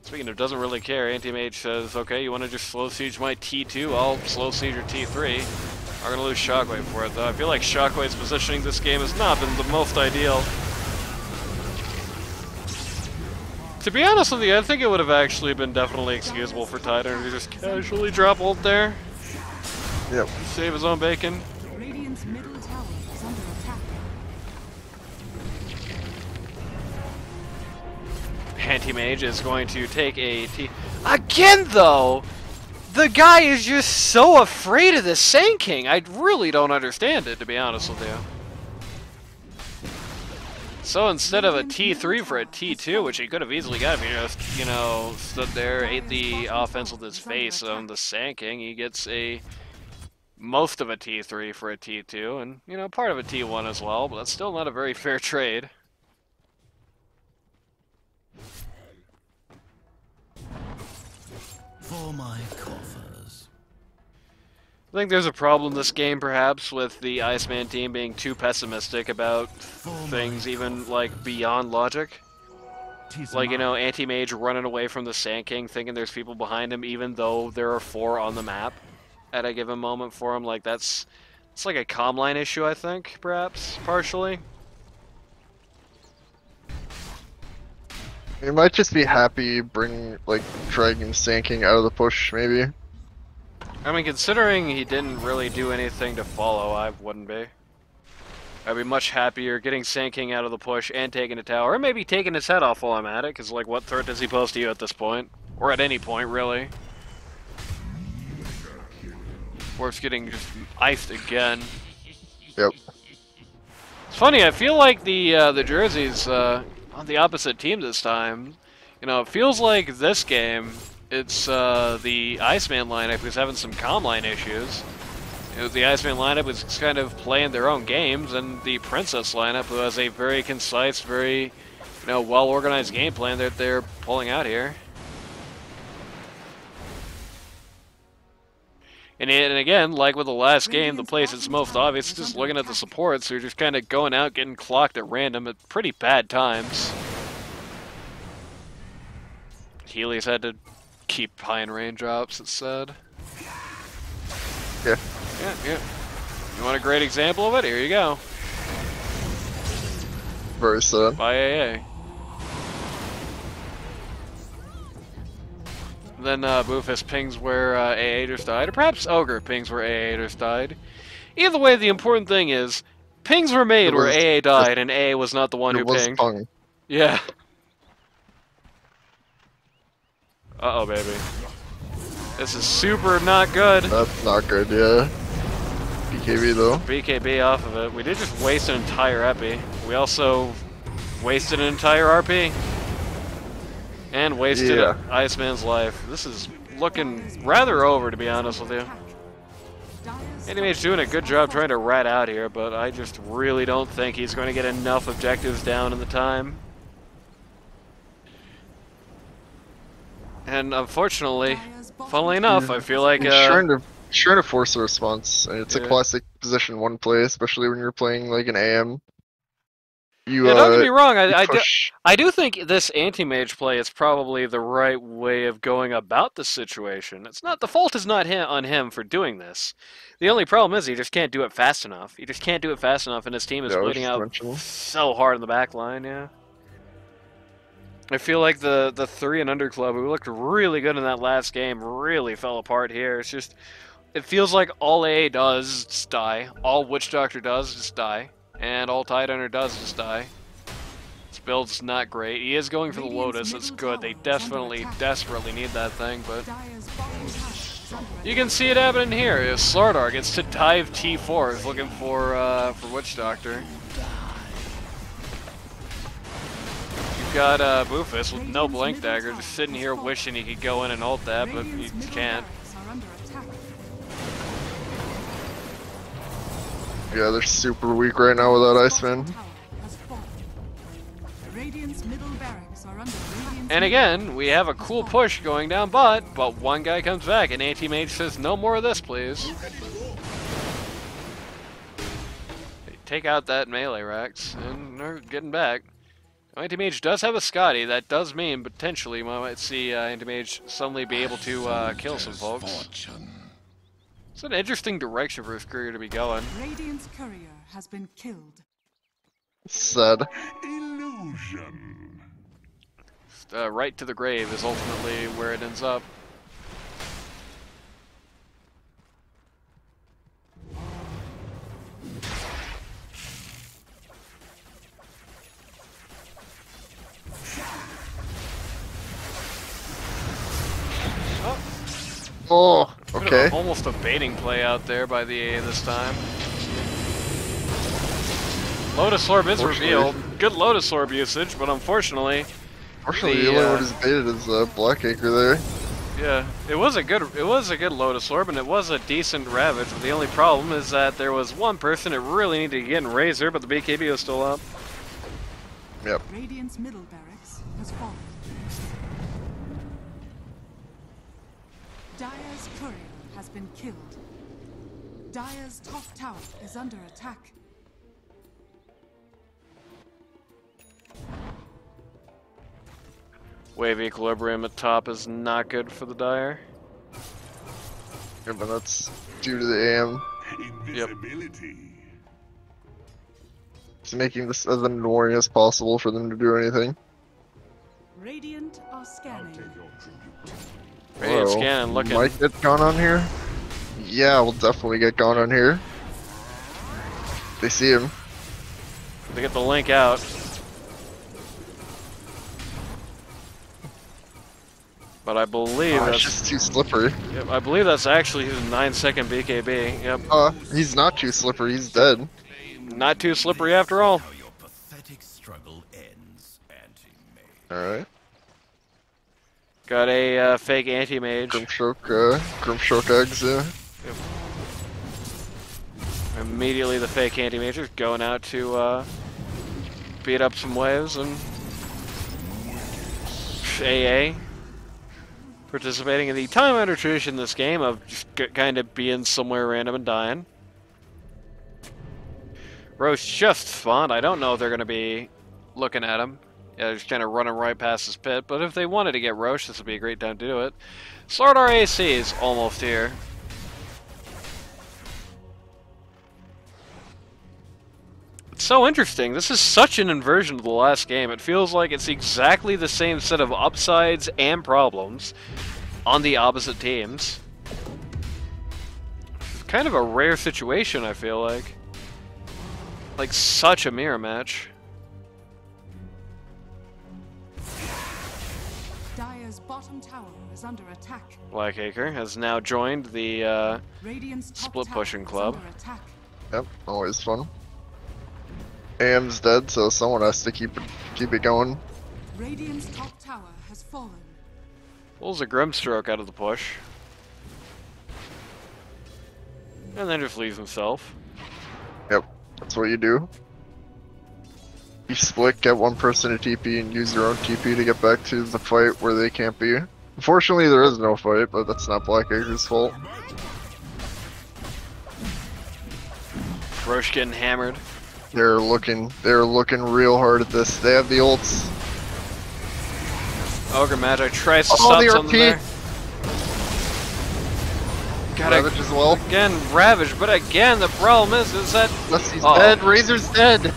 Speaking of doesn't really care, Anti-Mage says, okay, you want to just slow siege my T2, I'll slow siege your T3. I'm going to lose Shockwave for it, though. I feel like Shockwave's positioning this game has not been the most ideal. To be honest with you, I think it would have actually been definitely excusable for Titan to just casually drop ult there. Yep. Save his own bacon. Radiant's middle tower is under attack. Anti-Mage is going to take a T... Again, though! The guy is just so afraid of the Sand King. I really don't understand it, to be honest with you. So instead of a T3 for a T2, which he could have easily got if he just, you know, stood there, ate the offense with his face on the Sand King, he gets most of a T3 for a T2, and, you know, part of a T1 as well, but that's still not a very fair trade. For my coffers. I think there's a problem this game, perhaps, with the Iceman team being too pessimistic about things, even, like, beyond logic. Like, you know, Anti-Mage running away from the Sand King, thinking there's people behind him, even though there are 4 on the map at a given moment for him. Like, it's like a comm line issue, I think, perhaps, partially. He might just be happy dragging Sand King out of the push, maybe. I mean, considering he didn't really do anything to follow, I wouldn't be. I'd be much happier getting Sand King out of the push and taking a tower, or maybe taking his head off while I'm at it, because, like, what threat does he pose to you at this point? Or at any point, really. Worf's getting just iced again. Yep. funny. I feel like the jerseys on the opposite team this time. You know, it feels like this game it's the Iceman lineup who's having some comm line issues. You know, the Iceman lineup is kind of playing their own games, and the Princess lineup, who has a very concise, very well-organized game plan that they're pulling out here. And again, like with the last game, the place that's most obvious, just looking at the supports, who are just kind of going out, getting clocked at random at pretty bad times. Healy's had to keep high in raindrops, it's sad. Yeah. Yeah. You want a great example of it? Here you go. Very sad. By AA. Then Boofus pings where AA just died, or perhaps Ogre pings where AA just died. Either way, the important thing is, pings were made where AA died, and AA was not the one who pinged. Pung. Yeah. Uh-oh, baby. This is super not good. That's not good, yeah. BKB though. BKB off of it. We did just waste an entire epi. We also wasted an entire RP. And wasted Iceman's life. This is looking rather over, to be honest with you. Anti-Mage's doing a good job trying to rat out here, but I just really don't think he's going to get enough objectives down in the time. And unfortunately, funnily enough, I feel like he's trying to force a response. And it's a classic position 1 play, especially when you're playing like an AM. Yeah, don't get me wrong, I do think this anti-mage play is probably the right way of going about the situation. It's not, the fault is not on him for doing this. The only problem is he just can't do it fast enough. He just can't do it fast enough, and his team is bleeding out so hard in the back line, yeah. I feel like the 3 and under club, who looked really good in that last game, really fell apart here. It's just, it feels like all AA does is just die. All Witch Doctor does is just die. And all Tidehunter does is die. This build's not great. He is going for the Lotus, it's good. They desperately need that thing, but... You can see it happening here. Slardar gets to dive T4, is looking for Witch Doctor. You've got Boofus with no Blink Dagger, just sitting here wishing he could go in and ult that, but he can't. Yeah, they're super weak right now without Iceman. And again, we have a cool push going down but one guy comes back and Anti-Mage says, no more of this, please. Take out that melee Rex, and they're getting back. Anti-Mage does have a Scotty. That does mean potentially we might see Anti-Mage suddenly be able to kill some folks. It's an interesting direction for his career to be going. Radiant's courier has been killed. Sad. Illusion. Right to the grave is ultimately where it ends up. Oh, okay. Almost a baiting play out there by the AA this time. Lotus Orb is revealed. Good Lotus Orb usage, but unfortunately... The only one who's baited is Black Anchor there. Yeah, it was a good Lotus Orb, and it was a decent Ravage, but the only problem is that there was one person that really needed to get in Razor, but the BKB was still up. Yep. Radiant's middle barracks has fallen. Dire's courier has been killed. Dire's top tower is under attack. Wave equilibrium at top is not good for the Dire. Yeah, but that's due to the AM. Invisibility. It's making this as annoying as possible for them to do anything. Radiant are scanning. Radiant scanning, looking. Might get gone on here? Yeah, we'll definitely get gone on here. They see him. They get the link out. But I believe that's just too slippery. Yep, I believe that's actually his 9-second BKB. Yep. He's not too slippery, he's dead. Not too slippery after all. Now your pathetic struggle ends, anti-mage. Alright. Got a fake anti-mage. Grimstroke eggs, yeah. Immediately the fake anti-mage is going out to beat up some waves, and AA participating in the time-honored tradition in this game of just kind of being somewhere random and dying. Roche just spawned. I don't know if they're going to be looking at him. Yeah, they're just kind of running right past his pit, but if they wanted to get Roche, this would be a great time to do it. Slardar AC is almost here. It's so interesting. This is such an inversion of the last game. It feels like it's exactly the same set of upsides and problems on the opposite teams. It's kind of a rare situation, I feel like. Like such a mirror match. Dire's bottom tower is under attack. Blackacre has now joined the Radiant's top split tower pushing is club. under attack. Yep, always fun. AM's dead, so someone has to keep it going. Radiant's top tower has fallen. Pulls a Grimstroke out of the push. And then just leaves himself. Yep, that's what you do. You split, get one person to TP, and use your own TP to get back to the fight where they can't be. Unfortunately, there is no fight, but that's not Blackacre's fault. Roche getting hammered. They're looking real hard at this. They have the ults. Ogre Magi tries to Oh, stop the something RP. there. Gotta, Ravage as well. again, Ravage, but again, the problem is that... Unless he's Oh. dead, Razor's dead.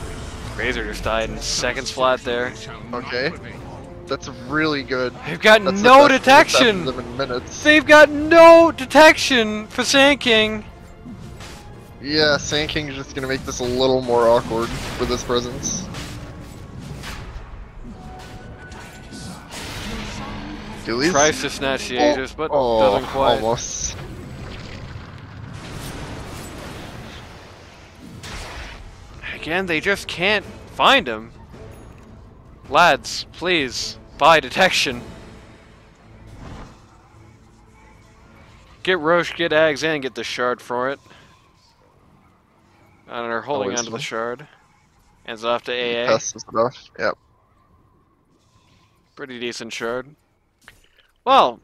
Razor just died in seconds flat there. Okay. That's really good. They've got That's no the best that's detection! happened to them in minutes. They've got no detection for Sand King! Yeah, Sand King's just gonna make this a little more awkward with his presence. Gillies? Tries to snatch the Aegis, but doesn't quite. Almost. Again, they just can't find him. Lads, please, buy detection. Get Roche, get Ags, and get the shard for it. And they're holding Always onto the fun. shard. Hands off to AA. Test is enough. Yep. Pretty decent shard. Well,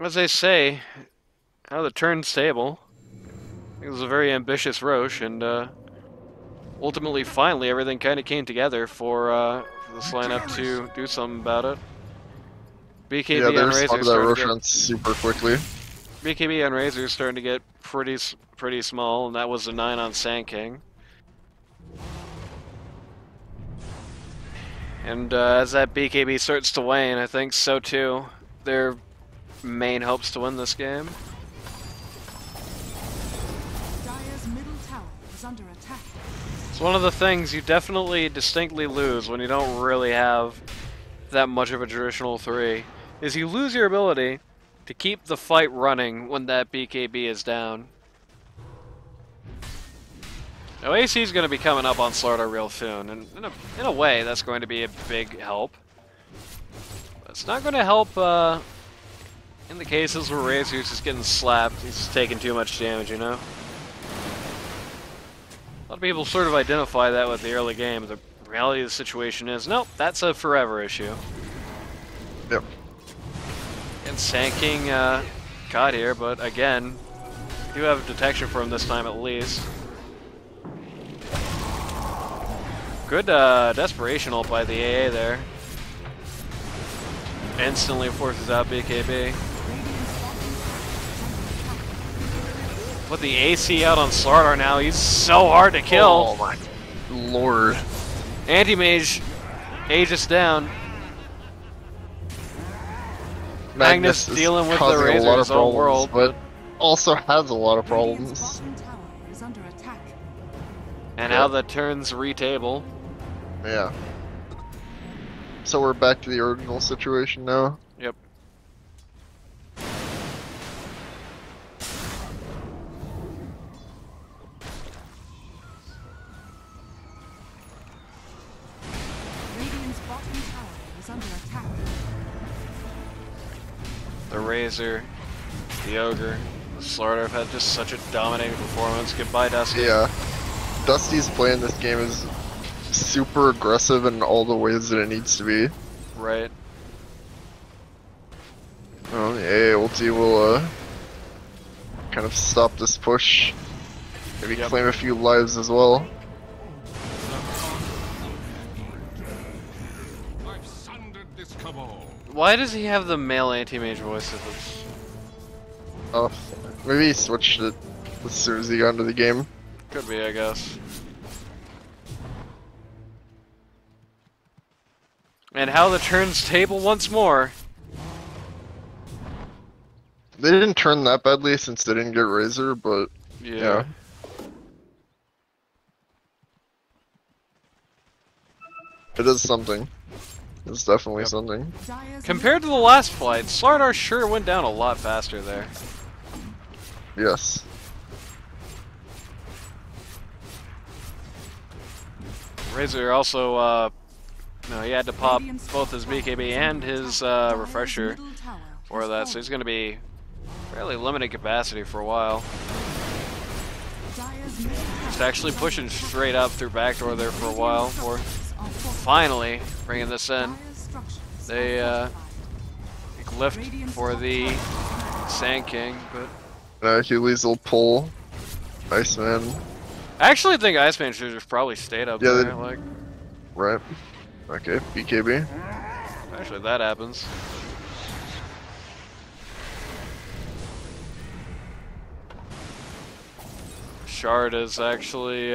as they say, out of the turns table, it was a very ambitious Roche, and ultimately, finally, everything kind of came together for this lineup to do something about it. BKB Yeah, they on Razor responded to that starting to Roshan get, super quickly. BKB on Razor is starting to get pretty small, and that was a 9 on Sand King. And as that BKB starts to wane, I think so too. Their main hopes to win this game. Dire's middle tower is under attack. It's one of the things you definitely distinctly lose when you don't really have that much of a traditional 3, is you lose your ability to keep the fight running when that BKB is down. Now AC is going to be coming up on Slardar real soon, and in a way that's going to be a big help. But it's not going to help in the cases where Razor's just getting slapped, he's just taking too much damage, you know? A lot of people sort of identify that with the early game. The reality of the situation is, nope, that's a forever issue. Yep. And Sand King got here, but again, we do have detection for him this time at least. Good desperation ult by the AA there. Instantly forces out BKB. Put the AC out on Slardar now, he's so hard to kill. Oh my lord. Anti-Mage, Aegis down. Magnus is dealing with the causing a lot Razor's of own problems, world, but also has a lot of Radiant's problems. bottom tower is under attack. And now the turns retable. Yeah. So we're back to the original situation now. Yep. the Razor, the Ogre, the Slaughter have had just such a dominating performance. Goodbye, Dusty. Yeah. Dusty's playing this game is super aggressive in all the ways that it needs to be. Right. Well, the AA ulti will kind of stop this push. Maybe claim a few lives as well. I've sundered this cabal. Why does he have the male anti-mage voice? Oh, maybe he switched it as soon as he got into the game. Could be, I guess. And how the turns table once more. They didn't turn that badly since they didn't get Razor, but yeah. It is something. It's definitely something. Compared to the last fight, Slardar sure went down a lot faster there. Yes. Razor also, no, he had to pop both his BKB and his refresher for that, so he's going to be fairly limited capacity for a while. Just actually pushing straight up through backdoor there for a while, for finally bringing this in. They lift for the Sand King, but Healy's will pull Iceman. I actually think Iceman should have probably stayed up Yeah, there. Like, right. Okay, BKB. actually, that happens. Shard is actually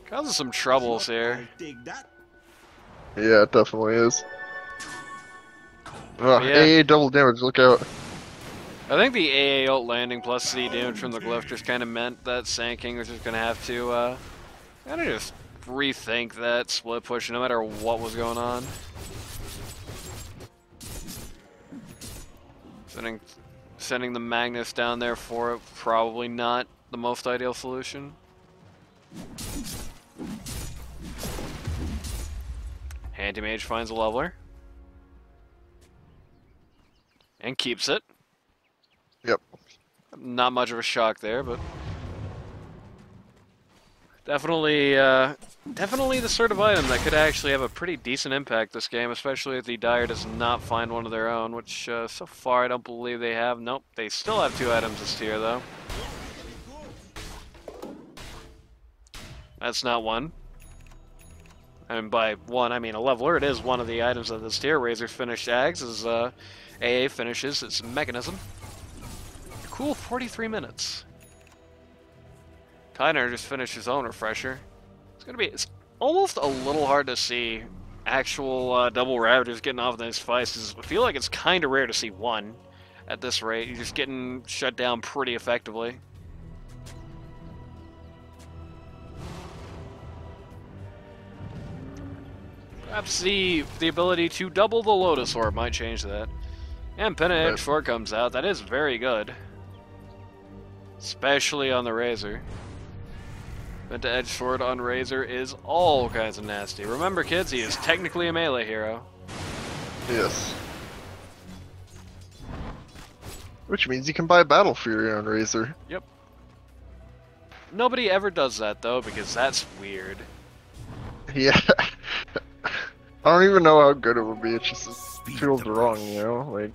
causing some troubles here. Yeah, it definitely is. Oh, Yeah. AA double damage, look out. I think the AA ult landing plus the damage from the glyph just kind of meant that Sand King was just going to have to kind of just rethink that split push no matter what was going on. Sending the Magnus down there for it, probably not the most ideal solution. Anti-Mage finds a leveler. And keeps it. Yep. Not much of a shock there, but definitely definitely the sort of item that could actually have a pretty decent impact this game, especially if the Dire does not find one of their own, which so far I don't believe they have. Nope, they still have 2 items this tier, though. That's not one. And by one, I mean a leveler. It is one of the items of this tier. Razor finished Ags as AA finishes its mechanism. A cool 43 minutes. Tyner just finished his own refresher. It's almost a little hard to see actual double Ravagers getting off these fights, because I feel like it's kind of rare to see one at this rate. You're just getting shut down pretty effectively. Perhaps the ability to double the Lotus Orb might change that. And Penna Edge 4 comes out. That is very good. Especially on the Razor. Venta Edge Sword on Razor is all kinds of nasty. Remember, kids, he is technically a melee hero. Yes. Which means you can buy Battle Fury on Razor. Yep. Nobody ever does that, though, because that's weird. Yeah. I don't even know how good it would be. It just feels wrong, you know? Like,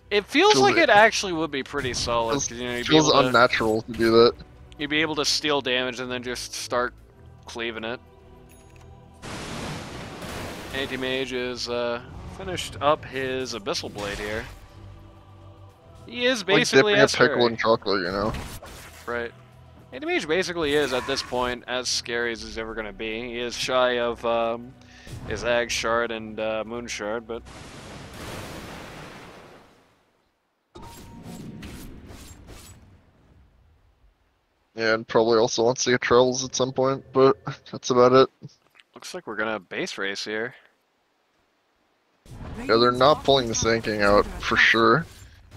It feels like it actually would be pretty solid. 'Cause, you know, it feels unnatural to do that. You'd be able to steal damage and then just start cleaving it. Anti-Mage is finished up his Abyssal Blade here. He is basically like dipping a pickle scary. in chocolate, you know? Right. Anti-Mage basically is, at this point, as scary as he's ever going to be. He is shy of his Ag Shard and Moon Shard, but... Yeah, and probably also wants to get Travels at some point, but that's about it. Looks like we're going to base race here. Yeah, they're not pulling the Sand King out, for sure.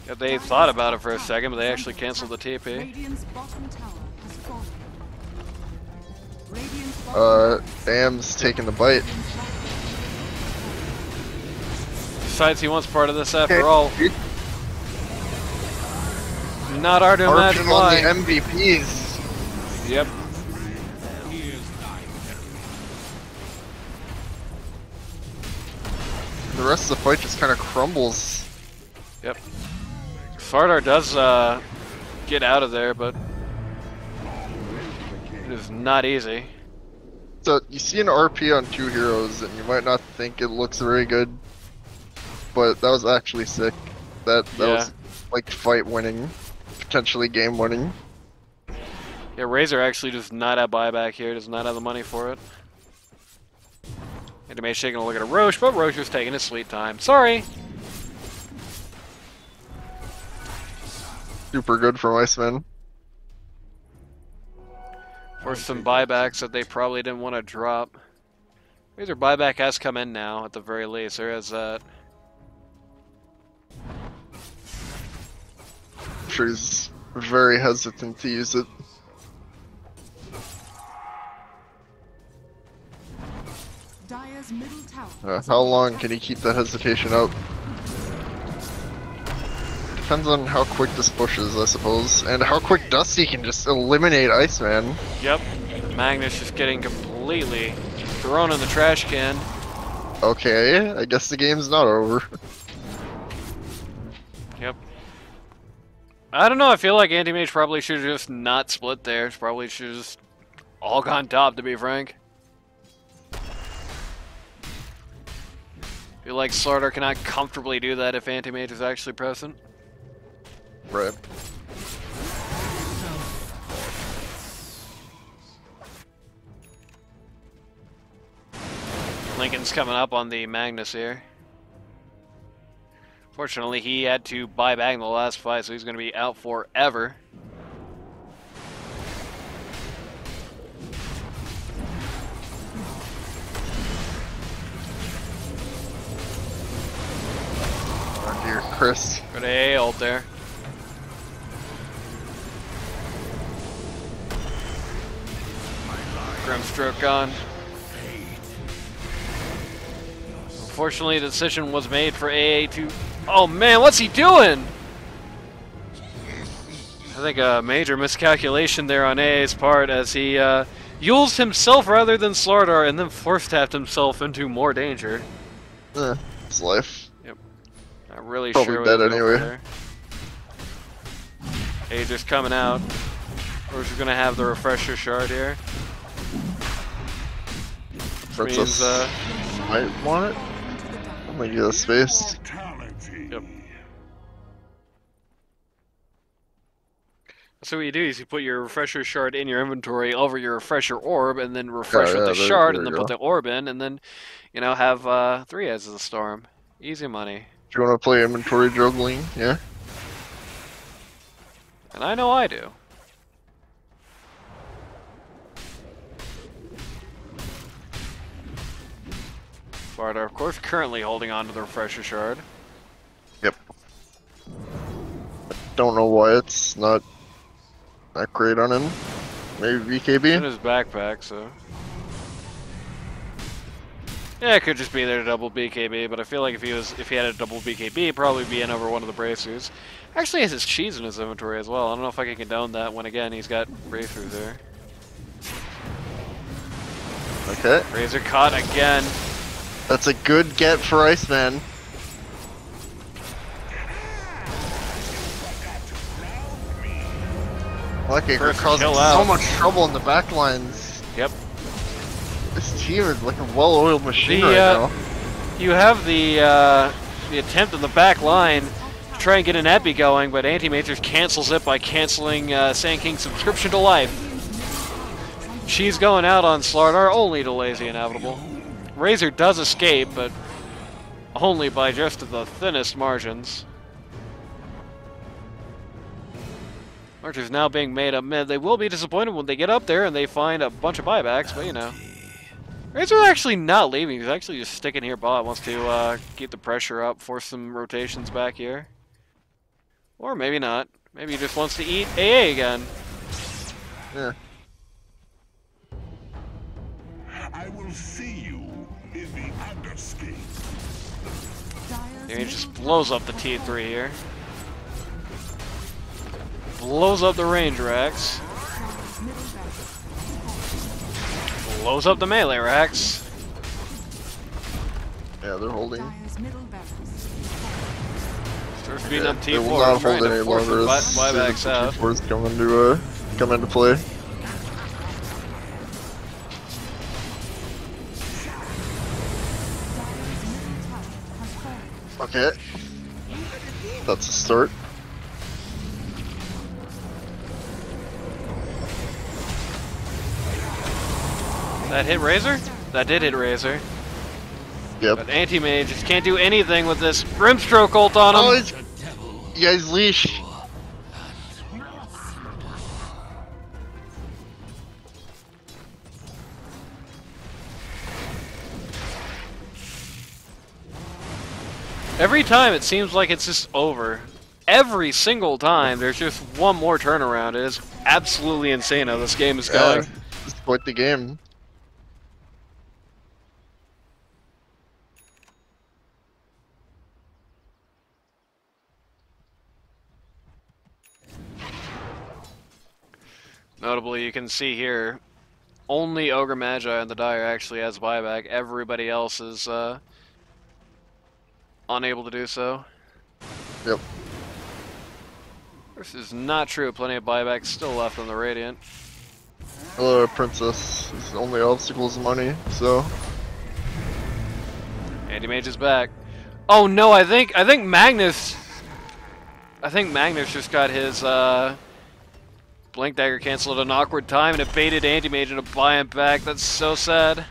Yeah, they thought about it for a second, but they actually canceled the TP. Radiant's bottom tower has fallen. Radiant's bottom Bam's taking the bite. Besides, he wants part of this after all. Not hard to imagine Harping on why. the MVPs. Yep. The rest of the fight just kind of crumbles. Yep. Slardar does get out of there, but it is not easy. So you see an RP on 2 heroes, and you might not think it looks very good, but that was actually sick. That was like fight winning, potentially game winning. Yeah, Razor actually does not have buyback here. Does not have the money for it. Antimate's taking a look at a Roche, but Roche is taking his sweet time. Sorry. Super good from Iceman. For some buybacks that they probably didn't want to drop. Razor buyback has come in now, at the very least. There is that. I'm sure he's very hesitant to use it. Dire's middle tower. How long can he keep that hesitation up? Depends on how quick this pushes, I suppose, and how quick Dusty can just eliminate Iceman. Yep. Magnus just getting completely thrown in the trash can. Okay, I guess the game's not over. Yep. I don't know, I feel like Anti-Mage probably should have just not split there. Probably should have just all gone top, to be frank. I feel like Slardar cannot comfortably do that if Anti-Mage is actually present. Right. Lincoln's coming up on the Magnus here. Fortunately, he had to buy back in the last fight, so he's going to be out forever. Oh dear, Chris. Good A ult there. Grimstroke gone. Unfortunately, the decision was made for AA to... Oh man, what's he doing? I think a major miscalculation there on AA's part as he used himself rather than Slardar and then force-tapped himself into more danger. It's life. Yep. Not really Probably sure what dead he's going anyway. for there. AA just coming out. We're just gonna have the refresher shard here. Which means, might want it. I'm gonna get a space. Yep. So what you do is you put your refresher shard in your inventory over your refresher orb, and then refresh with the shard, and then put the orb in, and then, you know, have 3 Eyes of the Storm. Easy money. Do you want to play inventory juggling? Yeah. And I know I do. Slardar, of course, currently holding on to the refresher shard. Yep. Don't know why it's not that great on him. Maybe In BKB? his backpack, so. Yeah, it could just be there to double BKB, but I feel like if he had a double BKB, it'd probably be in over one of the bracers. Actually has his cheese in his inventory as well. I don't know if I can condone that when again he's got bracers there. Okay. Razor caught again. That's a good get for Iceman. Lucky First causing kill so out. much trouble in the back lines. Yep. This team is like a well-oiled machine right now. You have the attempt in the back line to try and get an epi going, but Anti-Matrix cancels it by canceling Sand King's subscription to life. She's going out on Slardar, only delays the inevitable. Razor does escape, but only by just the thinnest margins. Archer's now being made up mid. They will be disappointed when they get up there and they find a bunch of buybacks, but you know. Razor's actually not leaving. He's actually just sticking here bot. Wants to keep the pressure up, force some rotations back here. Or maybe not. Maybe he just wants to eat AA again. Yeah. I will see you in the underscape. And he just blows up the T3 here. blows up the range racks. Blows up the melee racks. Yeah, they're holding. Starts beating up They will T4, not trying hold to any force the longer as buybacks out. T4s come into play. Okay. That's a start. That hit Razor? That did hit Razor. Yep. But Anti-Mage just can't do anything with this Brimstroke ult on him. Oh, he's leash. Every time it seems like it's just over. Every single time there's just one more turnaround. It is absolutely insane how this game is going. It's quite the game. Notably, you can see here, only Ogre Magi on the Dire actually has buyback. Everybody else is unable to do so. Yep. This is not true. Plenty of buybacks still left on the Radiant. Hello, Princess. His only obstacle is money, so. Anti-Mage is back. Oh no, I think Magnus just got his Blink Dagger canceled at an awkward time and it baited Anti-Mage into buying back. That's so sad.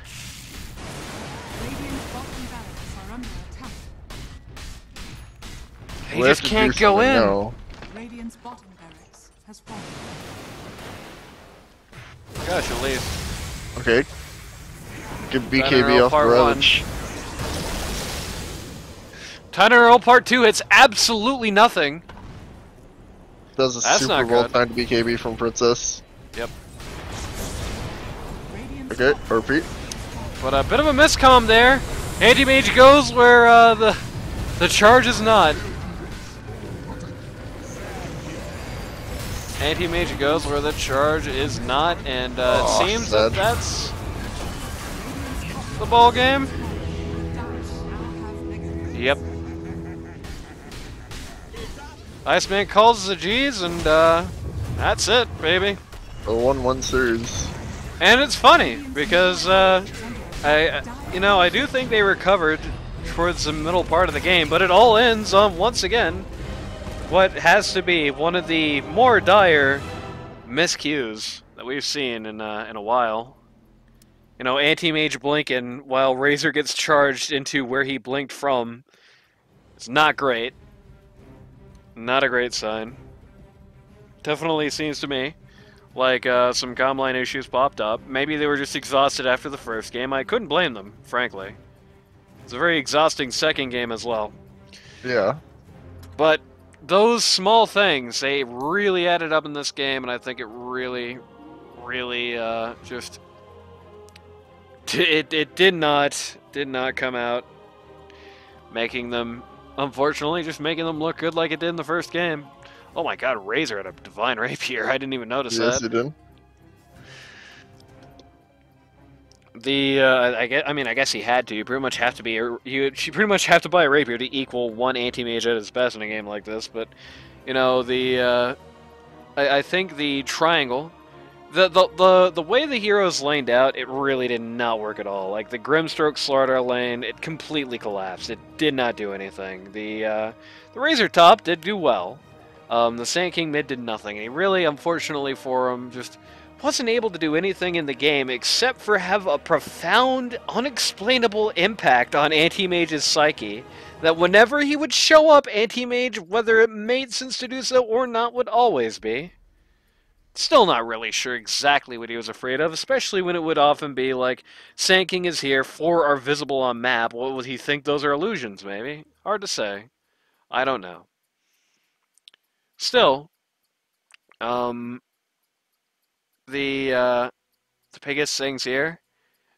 He just can't go in. No. Radiant's bottom barracks has fallen. Gosh, at least. Okay. Get Dynamo BKB off the Part 1. Ravage. Dynamo Part 2 hits absolutely nothing. Does a That's super not well good. timed BKB from Princess. Yep. Okay, repeat. But a bit of a miscomm there. Anti-Mage goes where the charge is not. Anti-Mage goes where the charge is not, and it seems that that's the ball game. Yep. Iceman calls the G's, and that's it, baby. A 1-1 series. And it's funny because I do think they recovered towards the middle part of the game, but it all ends on once again what has to be one of the more dire miscues that we've seen in a while. You know, Anti-Mage blinking while Razor gets charged into where he blinked from. It's not great. Not a great sign. Definitely seems to me like some comm line issues popped up. Maybe they were just exhausted after the first game. I couldn't blame them, frankly. It's a very exhausting second game as well. Yeah. But those small things, they really added up in this game, and I think it really just... It did not come out making them, unfortunately, just making them look good like it did in the first game. Oh my god, Razor had a Divine Rapier. I didn't even notice that. Yes, you did. I guess he had to. You pretty much have to be. You pretty much have to buy a rapier to equal one anti-mage at its best in a game like this. But you know I think the triangle, the way the heroes laned out, it really did not work at all. Like the Grimstroke Slardar lane, it completely collapsed. It did not do anything. The Razor top did do well. The Sand King mid did nothing. And he really, unfortunately for him, just wasn't able to do anything in the game except for have a profound, unexplainable impact on Anti-Mage's psyche that whenever he would show up, Anti-Mage, whether it made sense to do so or not, would always be. Still not really sure exactly what he was afraid of, especially when it would often be like, Sand King is here, 4 are visible on map. What would he think those are illusions, maybe? Hard to say. I don't know. Still, the biggest things here,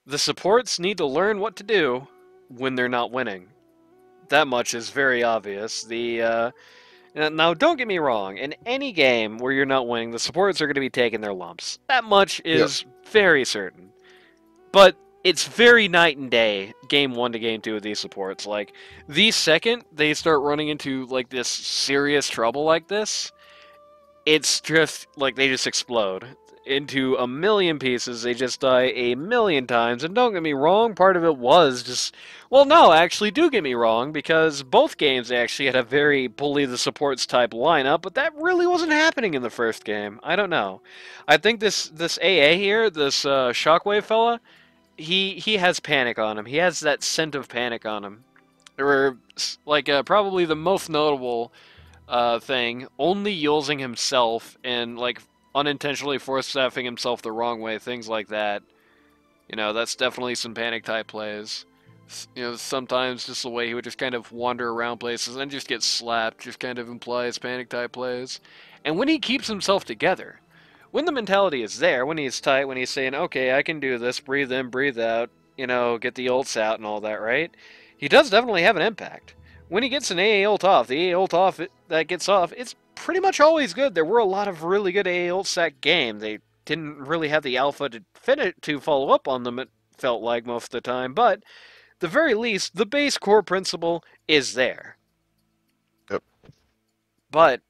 the supports need to learn what to do when they're not winning. That much is very obvious. Now, don't get me wrong. In any game where you're not winning, the supports are going to be taking their lumps. That much Yep. is very certain. But it's very night and day, game 1 to game 2 of these supports. Like, the second they start running into, like, this serious trouble like this, it's just, like, they just explode into a million pieces. They just die a million times. And don't get me wrong, part of it was just... Well, no, actually, do get me wrong, because both games actually had a very bully the supports type lineup, but that really wasn't happening in the first game. I don't know. I think this AA here, this Shockwave fella, he has panic on him. He has that scent of panic on him. Or, like, probably the most notable thing, only using himself and, like, unintentionally force-staffing himself the wrong way, things like that. You know, that's definitely some panic-type plays. You know, sometimes just the way he would just kind of wander around places and just get slapped just kind of implies panic-type plays. And when he keeps himself together, when the mentality is there, when he's tight, when he's saying, okay, I can do this, breathe in, breathe out, you know, get the ults out and all that, right? He does definitely have an impact. When he gets an AA ult off, the AA ult off that gets off, it's pretty much always good. There were a lot of really good AA ults that game. They didn't really have the alpha to follow up on them, it felt like, most of the time, but the very least, the base core principle is there. Yep. But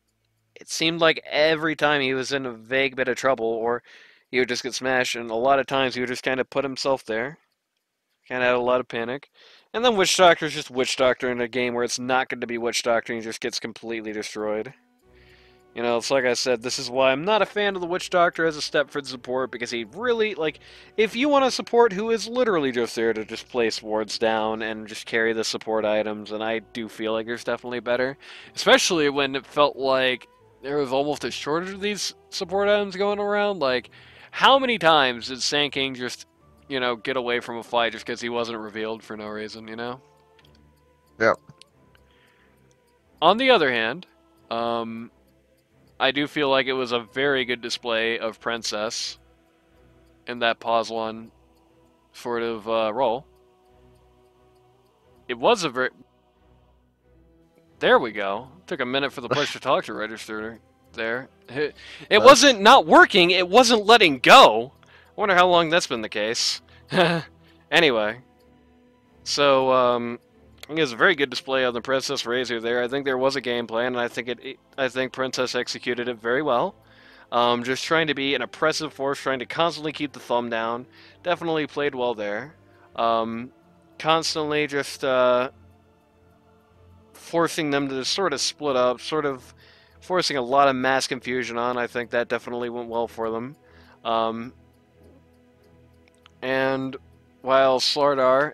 it seemed like every time he was in a vague bit of trouble, or he would just get smashed, and a lot of times he would just kind of put himself there. Kind of had a lot of panic. And then Witch Doctor's just Witch Doctor in a game where it's not going to be Witch Doctor, and he just gets completely destroyed. You know, it's like I said, this is why I'm not a fan of the Witch Doctor as a Stepford support, because he really, like, if you want a support who is literally just there to just place wards down and just carry the support items, and I do feel like there's definitely better. Especially when it felt like there was almost a shortage of these support items going around. Like, how many times did Sand King just, you know, get away from a fight just because he wasn't revealed for no reason, you know? Yep. On the other hand, I do feel like it was a very good display of Princess in that pause one sort of role. It was a very... There we go. Took a minute for the push to talk to register there. It wasn't not working, it wasn't letting go. I wonder how long that's been the case. Anyway. So, I think it was a very good display of the Princess Razor there. I think there was a game plan, and I think Princess executed it very well. Just trying to be an oppressive force, trying to constantly keep the thumb down. Definitely played well there. Constantly just forcing them to sort of split up, sort of forcing a lot of mass confusion on. I think that definitely went well for them. And while Slardar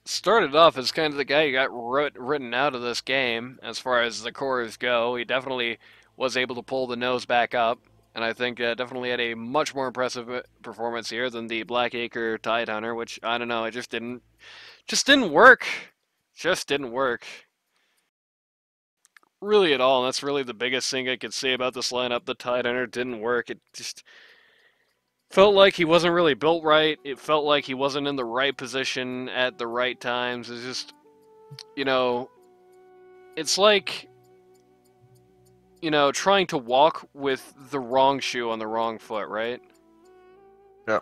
started off as kind of the guy who got written out of this game as far as the cores go, he definitely was able to pull the nose back up, and I think definitely had a much more impressive performance here than the Blackacre Tidehunter, which, I don't know, it just didn't work. Just didn't work. Really at all, and that's really the biggest thing I could say about this lineup. The Tidehunter didn't work. It just felt like he wasn't really built right. It felt like he wasn't in the right position at the right times. It's just, you know, it's like, you know, trying to walk with the wrong shoe on the wrong foot, right? Yeah.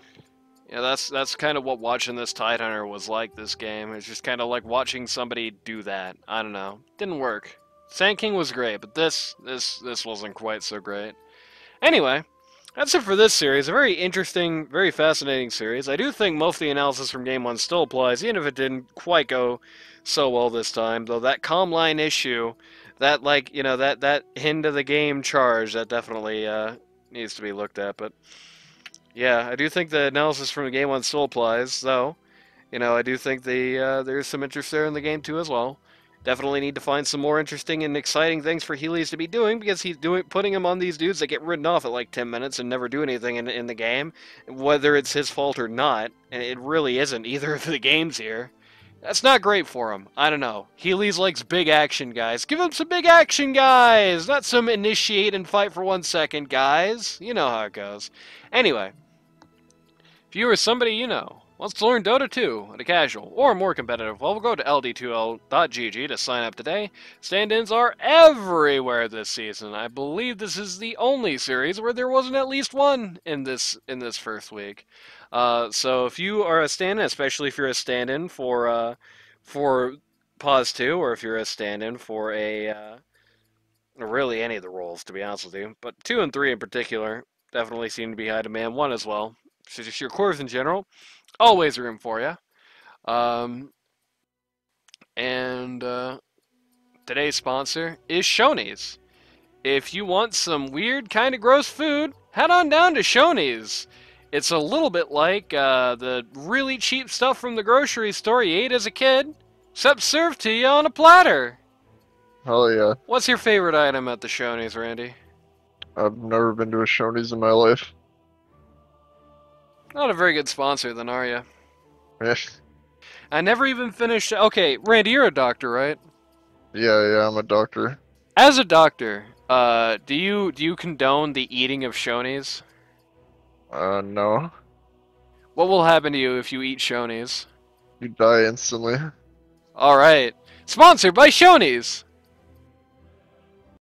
Yeah, that's kind of what watching this Tidehunter was like this game. It's just kind of like watching somebody do that. I don't know. Didn't work. Sand King was great, but this wasn't quite so great. Anyway, that's it for this series. A very interesting, very fascinating series. I do think most of the analysis from Game 1 still applies, even if it didn't quite go so well this time. Though that calm line issue, that, like, you know, that end of the game charge, that definitely needs to be looked at. But yeah, I do think the analysis from Game 1 still applies, though. You know, I do think there's some interest there in the Game 2 as well. Definitely need to find some more interesting and exciting things for Healy's to be doing, because he's putting him on these dudes that get ridden off at like 10 minutes and never do anything in the game, whether it's his fault or not, and it really isn't either of the games here. That's not great for him. I don't know. Healy's likes big action guys. Give him some big action guys! Not some initiate and fight for 1 second guys. You know how it goes. Anyway, if you or somebody you know Wants to learn Dota 2 at a casual or more competitive level? Go to ld2l.gg to sign up today. Stand-ins are everywhere this season. I believe this is the only series where there wasn't at least one in this first week. So if you are a stand-in, especially if you're a stand-in for Pause 2, or if you're a stand-in for really any of the roles, to be honest with you, but 2 and 3 in particular definitely seem to be high demand. 1 as well. So just your cores in general. Always room for you. And today's sponsor is Shoney's. If you want some weird, kind of gross food, head on down to Shoney's. It's a little bit like the really cheap stuff from the grocery store you ate as a kid, except served to you on a platter. Hell yeah. What's your favorite item at the Shoney's, Randy? I've never been to a Shoney's in my life. Not a very good sponsor, then, are you? Yeah, I never even finished. Okay, Randy, you're a doctor, right? yeah, I'm a doctor. As a doctor, do you condone the eating of Shoney's? No. What will happen to you if you eat Shoney's? You die instantly. All right, sponsored by Shoney's.